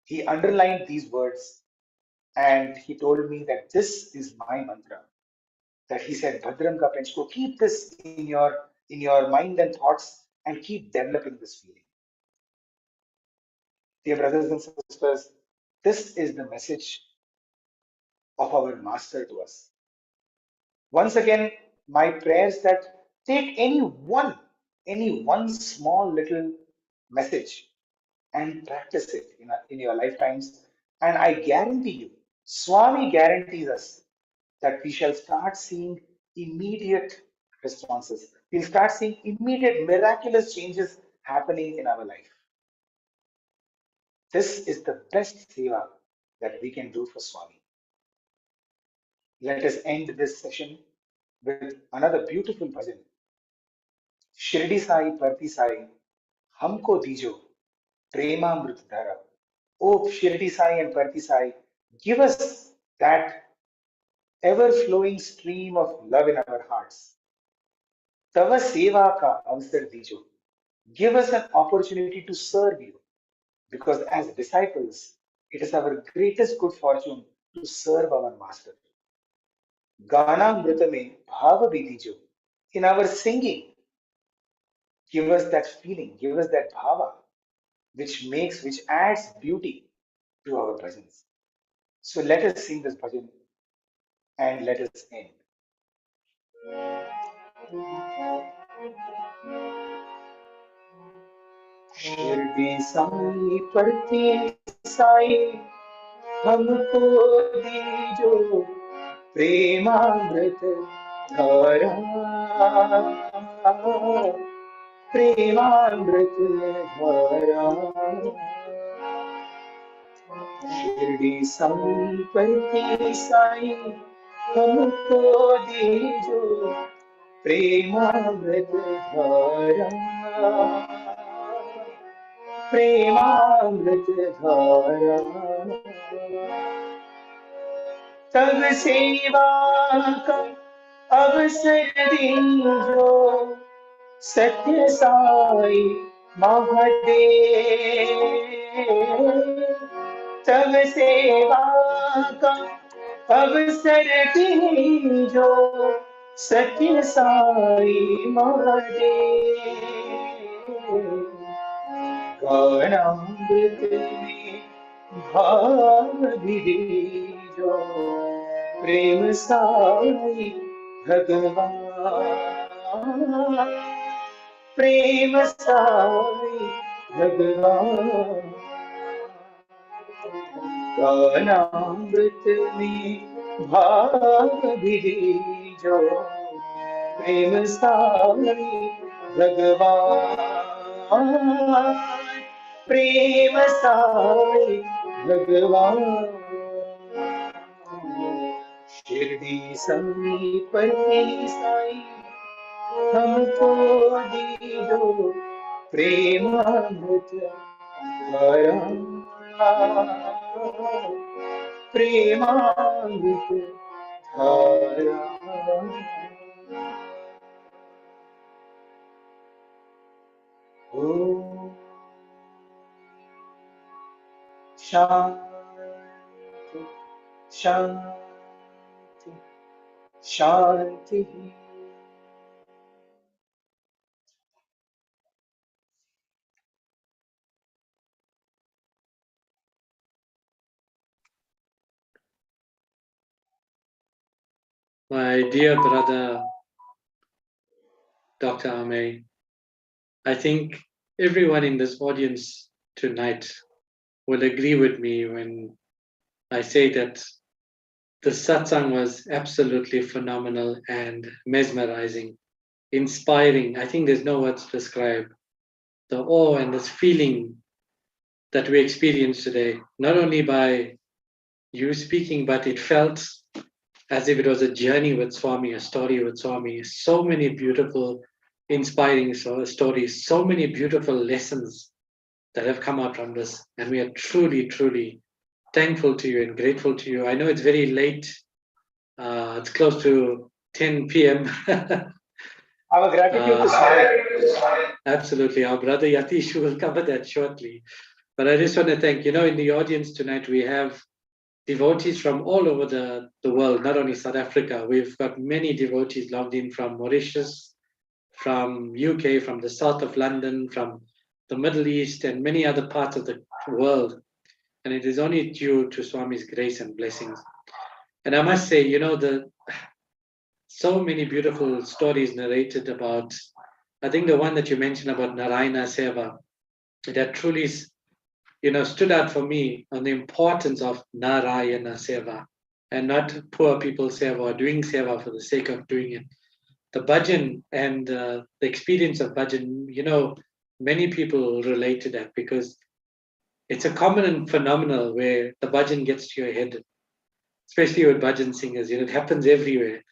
He underlined these words and he told me that this is my mantra. That he said, Bhadram ka penchko, keep this in your mind and thoughts and keep developing this feeling. Dear brothers and sisters, this is the message of our Master to us. Once again, my prayers that take any one small little message and practice it in your lifetimes. And I guarantee you, Swami guarantees us that we shall start seeing immediate responses. We'll start seeing immediate miraculous changes happening in our life. This is the best seva that we can do for Swami. Let us end this session with another beautiful bhajan. Shirdi Sai Parti Sai, Humko Dijo, Premamrit Dhara. Oh, Shirdi Sai and Parti Sai, give us that ever flowing stream of love in our hearts. Tava Seva ka avsar dijo. Give us an opportunity to serve you, because as disciples, it is our greatest good fortune to serve our Master. Gana Mrita mein bhava bhi dijo. In our singing, give us that feeling, give us that bhava, which adds beauty to our bhajans. So let us sing this bhajan and let us end. Shirdi Sai Parti Sai, हमको दीजो प्रेमामृत धारा प्रेमामृत धारा शिरडी साई परती साई हमको दीजो प्रेमामृत धारा प्रेमामृत धारा तब सेवा का अवसर दीजो सत्य साई महादेव तब सेवा का अवसर दीजो सत्य साई महादेव गानामृत में भाव दीजो प्रेम साई भगवान प्रेम साई भगवान गानामृत में भाव दीजो प्रेम साई भगवान प्रेम साई भगवान शिरडी साई परती साई हमको दीजो प्रेमामृत धारा प्रेमामृत धारा ओम शांति शांति शांति My dear brother, Dr. Amey, I think everyone in this audience tonight will agree with me when I say that the satsang was absolutely phenomenal and mesmerizing, inspiring. I think there's no words to describe the awe and this feeling that we experienced today, not only by you speaking, but it felt as if it was a journey with Swami, a story with Swami. So many beautiful, inspiring stories, so many beautiful lessons that have come out from this. And we are truly, truly thankful to you and grateful to you. I know it's very late. It's close to 10 p.m. our gratitude to Swami. Absolutely. Our brother Yatishu will cover that shortly. But I just want to thank, in the audience tonight, we have devotees from all over the world, not only South Africa. We've got many devotees logged in from Mauritius, from UK, from the south of London, from the Middle East, and many other parts of the world. And it is only due to Swami's grace and blessings. And I must say, so many beautiful stories narrated about, I think the one that you mentioned about Narayana Seva, that truly, stood out for me on the importance of Narayana Seva and not poor people seva or doing seva for the sake of doing it. The bhajan and the experience of bhajan, many people relate to that because it's a common phenomenon where the bhajan gets to your head, especially with bhajan singers. It happens everywhere.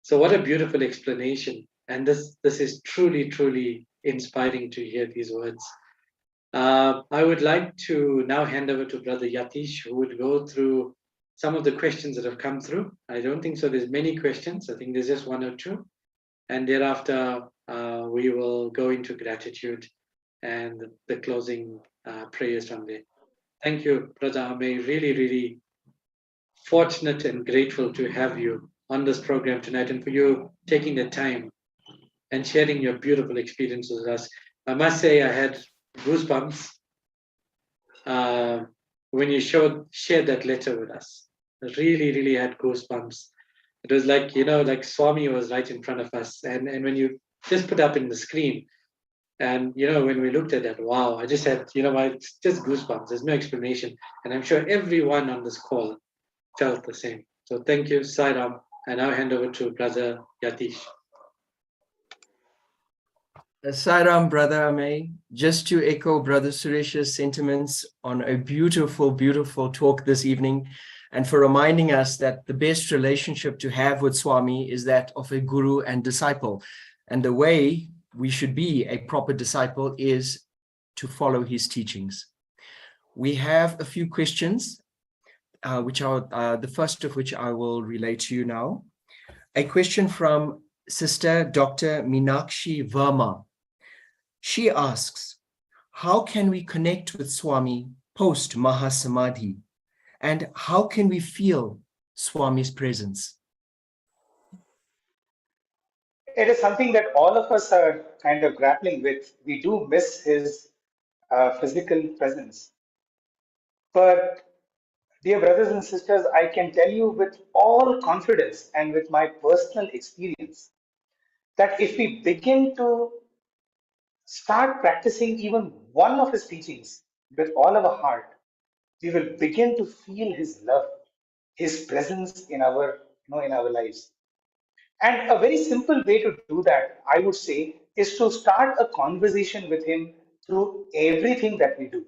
So what a beautiful explanation. And this is truly, truly inspiring to hear these words. I would like to now hand over to Brother Yatish, who would go through some of the questions that have come through. I don't think so there's many questions. I think there's just one or two. And thereafter, we will go into gratitude and the closing prayers from there. Thank you, Brother Amey. Really, really fortunate and grateful to have you on this program tonight and for you taking the time and sharing your beautiful experiences with us. I must say I had goosebumps when you shared that letter with us. I really, really had goosebumps. It was like, like Swami was right in front of us. And when you just put up in the screen, and when we looked at that, wow, I just had, it's just goosebumps. There's no explanation. And I'm sure everyone on this call felt the same. So thank you, Sai Ram. I now hand over to Brother Yatish. Sairam, Brother Amey, just to echo Brother Suresh's sentiments on a beautiful, beautiful talk this evening, and for reminding us that the best relationship to have with Swami is that of a guru and disciple. And the way we should be a proper disciple is to follow his teachings. We have a few questions, which are the first of which I will relay to you now. A question from Sister Dr. Meenakshi Verma. She asks, how can we connect with Swami post Mahasamadhi? And how can we feel Swami's presence? It is something that all of us are kind of grappling with. We do miss his physical presence. But, dear brothers and sisters, I can tell you with all confidence and with my personal experience that if we begin to start practicing even one of his teachings with all of our heart, we will begin to feel his love, his presence in our, in our lives. And a very simple way to do that, I would say, is to start a conversation with him through everything that we do.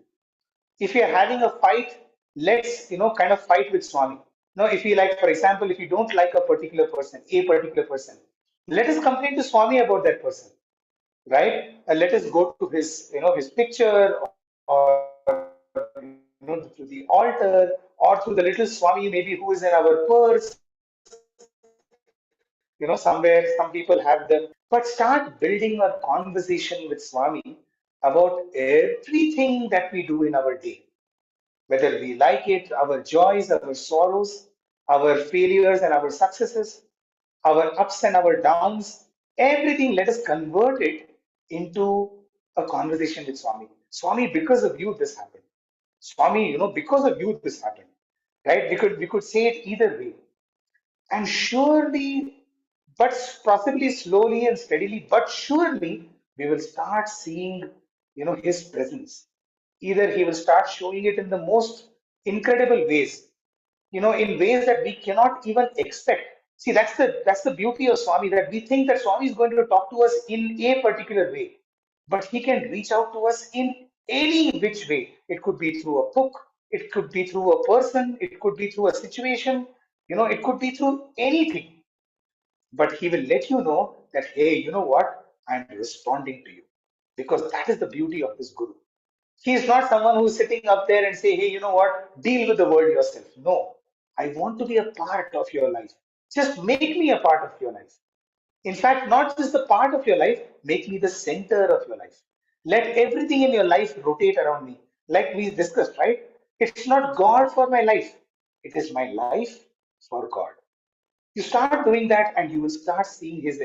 If you're having a fight, let's, kind of fight with Swami. If you like, for example, if you don't like a particular person, let us complain to Swami about that person, right? Let us go to his, his picture or, to the altar or to the little Swami maybe who is in our purse. Somewhere some people have them, but start building a conversation with Swami about everything that we do in our day, whether we like it, our joys, our sorrows, our failures and our successes, our ups and our downs, everything. Let us convert it into a conversation with Swami. Swami, because of you, this happened. Swami, because of you, this happened. Right? We could say it either way. And surely, but possibly slowly and steadily, but surely we will start seeing, his presence. Either he will start showing it in the most incredible ways, in ways that we cannot even expect. See, that's the beauty of Swami, that we think that Swami is going to talk to us in a particular way, but he can reach out to us in any which way. It could be through a book, it could be through a person, it could be through a situation, it could be through anything. But he will let you know that, hey, you know what? I'm responding to you. Because that is the beauty of this guru. He is not someone who's sitting up there and say, hey, you know what? Deal with the world yourself. No, I want to be a part of your life. Just make me a part of your life. In fact, not just the part of your life, make me the center of your life. Let everything in your life rotate around me. Like we discussed, right? It's not God for my life. It is my life for God. You start doing that and you will start seeing his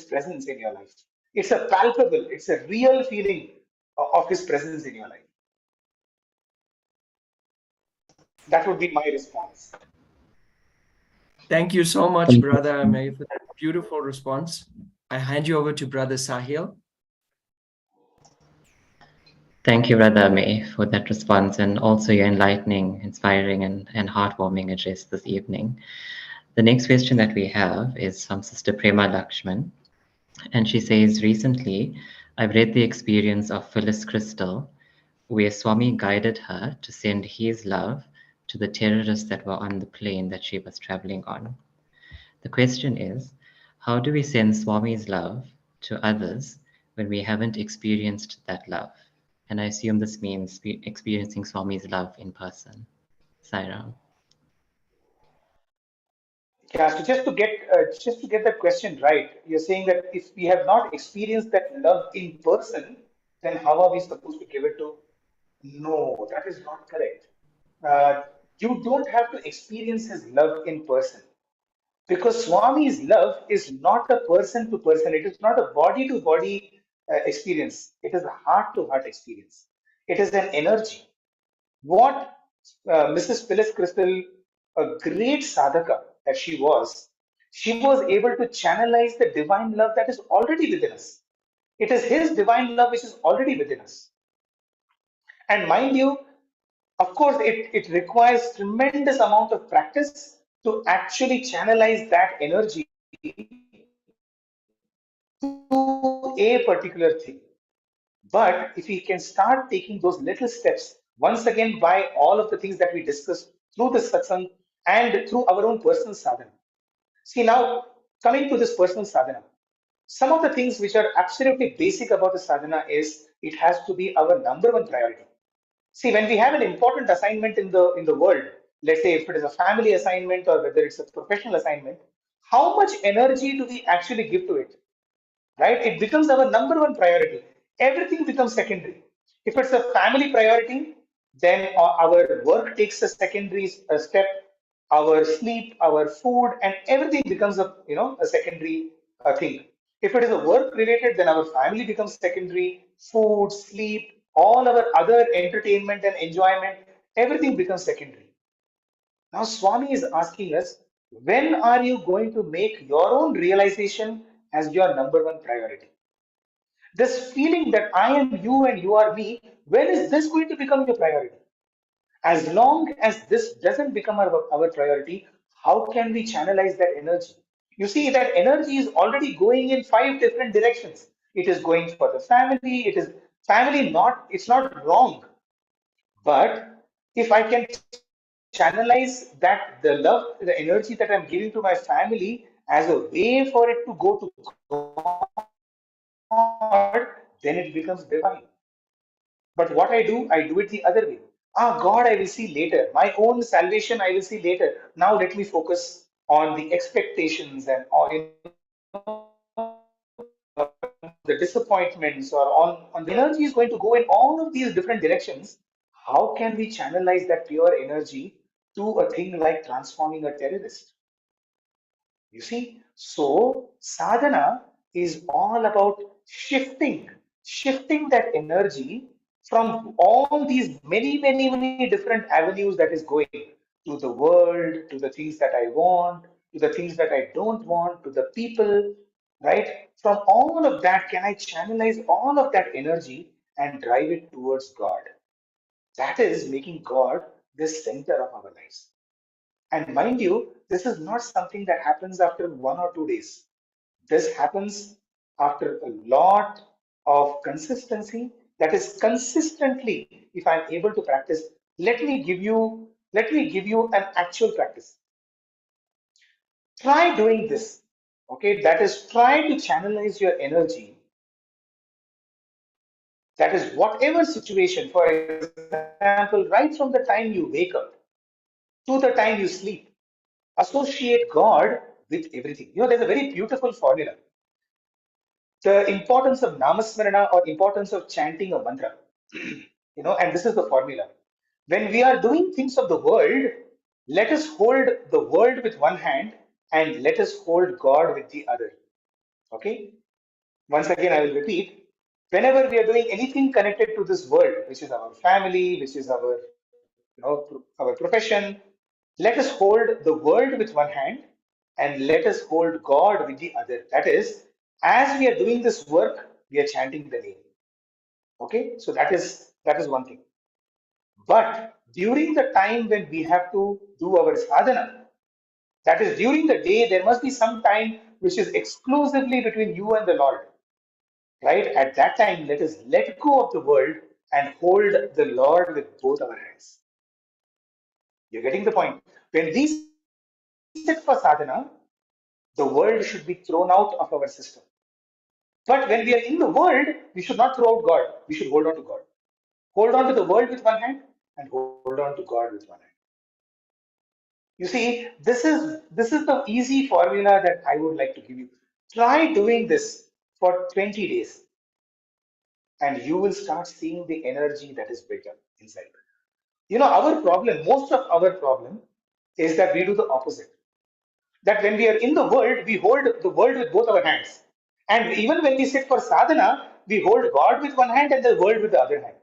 presence in your life. It's a palpable, it's a real feeling of his presence in your life. That would be my response. Thank you so much, Brother Amey, for that beautiful response. I hand you over to Brother Sahil. Thank you, Brother May, for that response and also your enlightening, inspiring, and heartwarming address this evening. The next question that we have is from Sister Prema Lakshman. And she says, recently, I've read the experience of Phyllis Crystal, where Swami guided her to send his love to the terrorists that were on the plane that she was traveling on. The question is, how do we send Swami's love to others when we haven't experienced that love? And I assume this means experiencing Swami's love in person. Sairam. Yeah, so just to get that question right, you're saying that if we have not experienced that love in person, then how are we supposed to give it to? No, that is not correct. You don't have to experience his love in person because Swami's love is not a person to person. It is not a body to body experience. It is a heart to heart experience. It is an energy. What Mrs. Phyllis Crystal, a great sadhaka that she was able to channelize the divine love that is already within us. It is His divine love which is already within us. And mind you, of course, it requires tremendous amount of practice to actually channelize that energy to a particular thing. But if we can start taking those little steps, once again, by all of the things that we discussed through this satsang and through our own personal sadhana. See, now coming to this personal sadhana, some of the things which are absolutely basic about the sadhana is it has to be our number one priority. See, when we have an important assignment in the world, let's say if it is a family assignment or whether it's a professional assignment, how much energy do we actually give to it? Right? It becomes our number one priority. Everything becomes secondary. If it's a family priority, then our work takes a secondary step. Our sleep, our food, and everything becomes a secondary thing. If it is a work related, then our family becomes secondary. Food, sleep, all our other entertainment and enjoyment, everything becomes secondary. Now, Swami is asking us, when are you going to make your own realization as your number one priority? This feeling that I am you and you are me, when is this going to become your priority? As long as this doesn't become our priority, how can we channelize that energy? You see, that energy is already going in 5 different directions. It is going for the family, it is family, it's not wrong. But if I can channelize that the love, the energy that I'm giving to my family as a way for it to go to God, then it becomes divine. But what I do it the other way. God, I will see later. My own salvation, I will see later. Now let me focus on the expectations and on the disappointments or on the energy is going to go in all of these different directions. How can we channelize that pure energy to a thing like transforming a terrorist? You see, so sadhana is all about shifting that energy from all these many different avenues that is going to the world, to the things that I want, to the things that I don't want, to the people, right? From all of that, can I channelize all of that energy and drive it towards God? That is making God the center of our lives. And mind you, this is not something that happens after 1 or 2 days. This happens after a lot of consistency. That is consistently, if I'm able to practice, let me give you an actual practice. Try doing this. Okay, that is try to channelize your energy. That is whatever situation, for example, right from the time you wake up to the time you sleep. Associate God with everything. There's a very beautiful formula. The importance of namasmarana or importance of chanting a mantra. And this is the formula. When we are doing things of the world, let us hold the world with one hand and let us hold God with the other. Okay? Once again, I will repeat, whenever we are doing anything connected to this world, which is our family, which is our, our profession, let us hold the world with one hand and let us hold God with the other. That is, as we are doing this work, we are chanting the name. Okay, so that is one thing. But during the time when we have to do our sadhana, that is during the day, there must be some time which is exclusively between you and the Lord. Right? At that time, let us let go of the world and hold the Lord with both our hands. You're getting the point. When we sit for sadhana, the world should be thrown out of our system. But when we are in the world, we should not throw out God. We should hold on to God. Hold on to the world with one hand and hold on to God with one hand. You see, this is the easy formula that I would like to give you. Try doing this for 20 days and you will start seeing the energy that is built up inside. Our problem, most of our problem is that we do the opposite. That when we are in the world, we hold the world with both our hands. And even when we sit for sadhana, we hold God with one hand and the world with the other hand.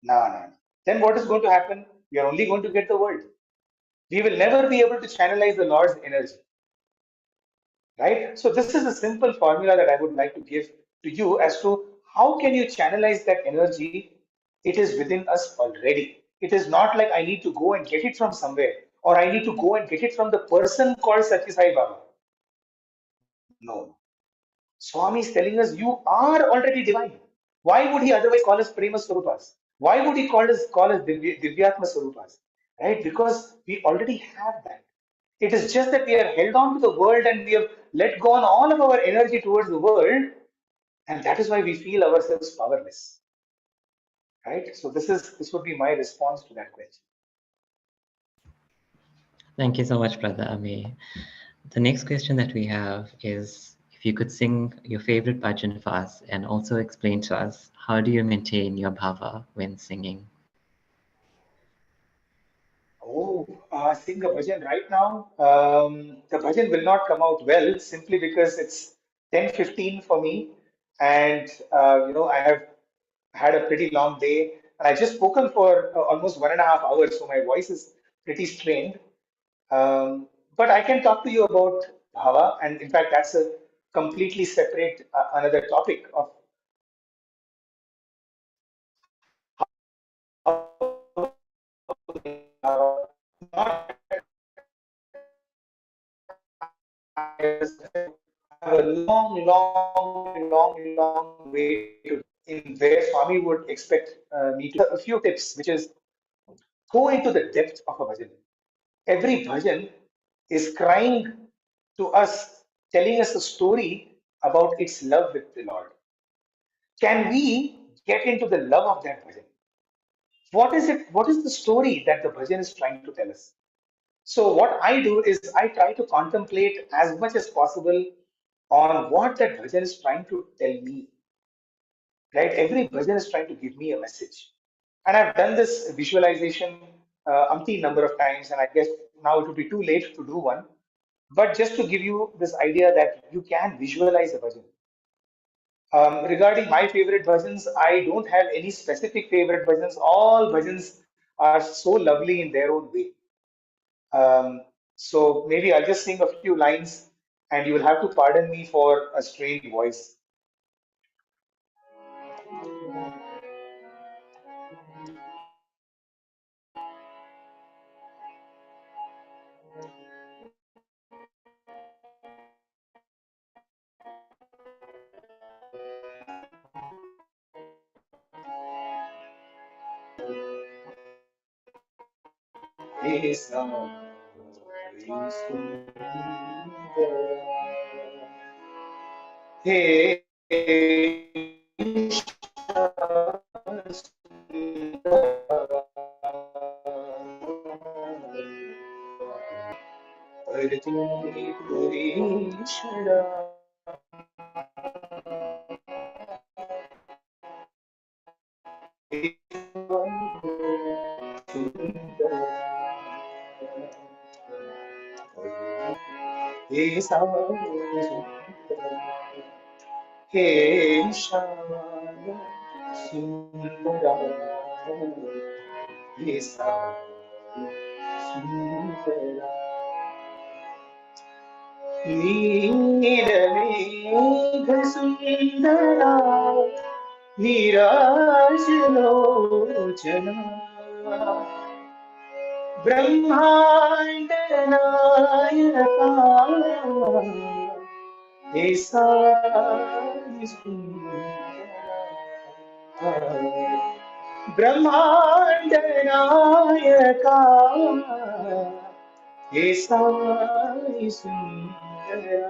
No, no, no. Then what is going to happen? We are only going to get the world. We will never be able to channelize the Lord's energy. Right? So this is a simple formula that I would like to give to you as to how can you channelize that energy. It is within us already. It is not like I need to go and get it from somewhere or I need to go and get it from the person called Sathya Sai Baba. No. Swami is telling us you are already divine. Why would he otherwise call us Prema Swarupas? Why would he call us Divyatma Swarupas? Right? Because we already have that. It is just that we are held on to the world and we have let go on all of our energy towards the world, and that is why we feel ourselves powerless. Right? So this would be my response to that question. Thank you so much, Brother Amey. The next question that we have is if you could sing your favorite bhajan for us and also explain to us how do you maintain your bhava when singing? Oh, sing a bhajan right now. The bhajan will not come out well simply because it's 10:15 for me, and I have had a pretty long day. And I just spoken for almost 1.5 hours, so my voice is pretty strained. But I can talk to you about bhava, and in fact, that's a completely separate another topic of not have a long way to in where Swami would expect me to. A few tips, which is go into the depth of a bhajan. Every bhajan is crying to us, telling us a story about its love with the Lord. Can we get into the love of that bhajan? What is it? What is the story that the bhajan is trying to tell us? So what I do is I try to contemplate as much as possible on what that bhajan is trying to tell me. Right? Every bhajan is trying to give me a message. And I've done this visualization umpteen number of times, and I guess now it would be too late to do one. But just to give you this idea that you can visualize a bhajan. Regarding my favorite bhajans, I don't have any specific favorite bhajans. All bhajans are so lovely in their own way. So maybe I'll just sing a few lines and you will have to pardon me for a strained voice. Hey, हे श्याम सुंदरा हे श्याम सुंदरा नीलमेघ सुंदरा नीराजलोचना ब्रह्मांड नायका हे साई सुंदरा ब्रह्मांड नायका हे साई सुंदरा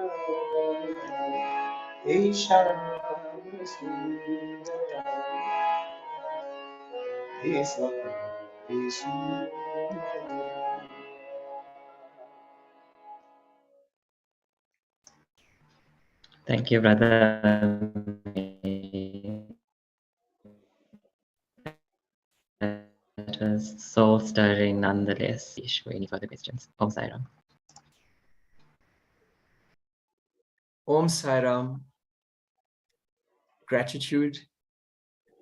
हे श्याम सुंदरा हे साई सुंदरा. Thank you, brother. That was soul stirring nonetheless. Any further questions? Om Sai Ram. Om Sai Ram. Gratitude.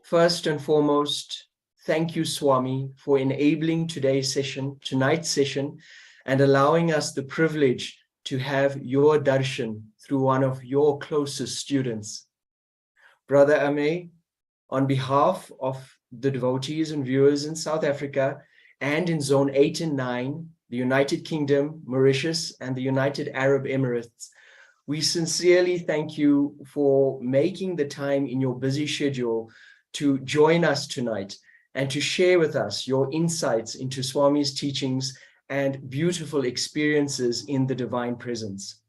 First and foremost, thank you, Swami, for enabling today's session, tonight's session, and allowing us the privilege to have your darshan through one of your closest students. Brother Amey, on behalf of the devotees and viewers in South Africa and in Zone 8 and 9, the United Kingdom, Mauritius, and the United Arab Emirates, we sincerely thank you for making the time in your busy schedule to join us tonight and to share with us your insights into Swami's teachings and beautiful experiences in the divine presence.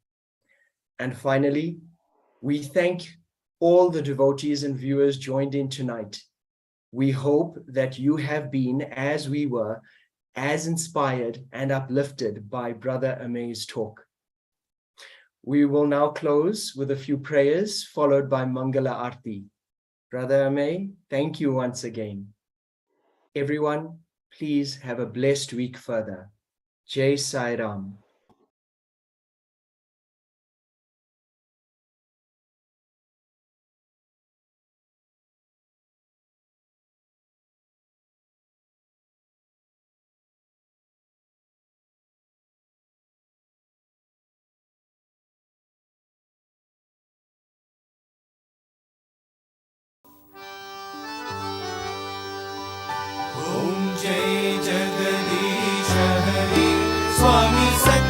And finally, we thank all the devotees and viewers joined in tonight. We hope that you have been, as we were, as inspired and uplifted by Brother Amey's talk. We will now close with a few prayers followed by Mangala Arti. Brother Amey, thank you once again. Everyone, please have a blessed week further. Jai Sai Ram. Om Jai Jagadish Hari Swami Sathya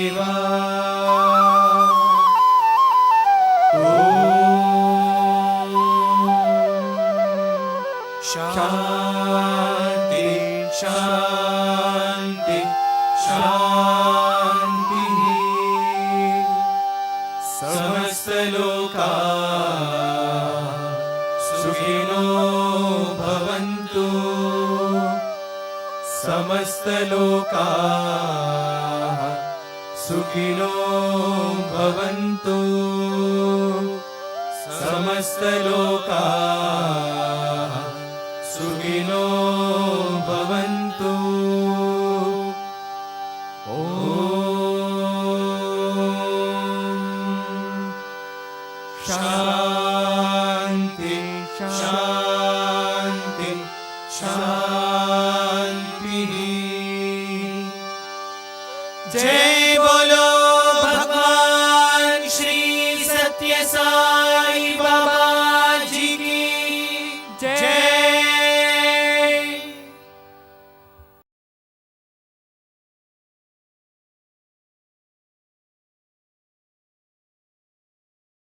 सेवा शांति शांति शांति समस्त लोका सुखिनो भवन्तु समस्त लोका सुखिनो भवन्तु समस्त लोका सुखिनो भवन्तु शांति शांति शांति जय बोलो भगवान श्री सत्य साई बाबा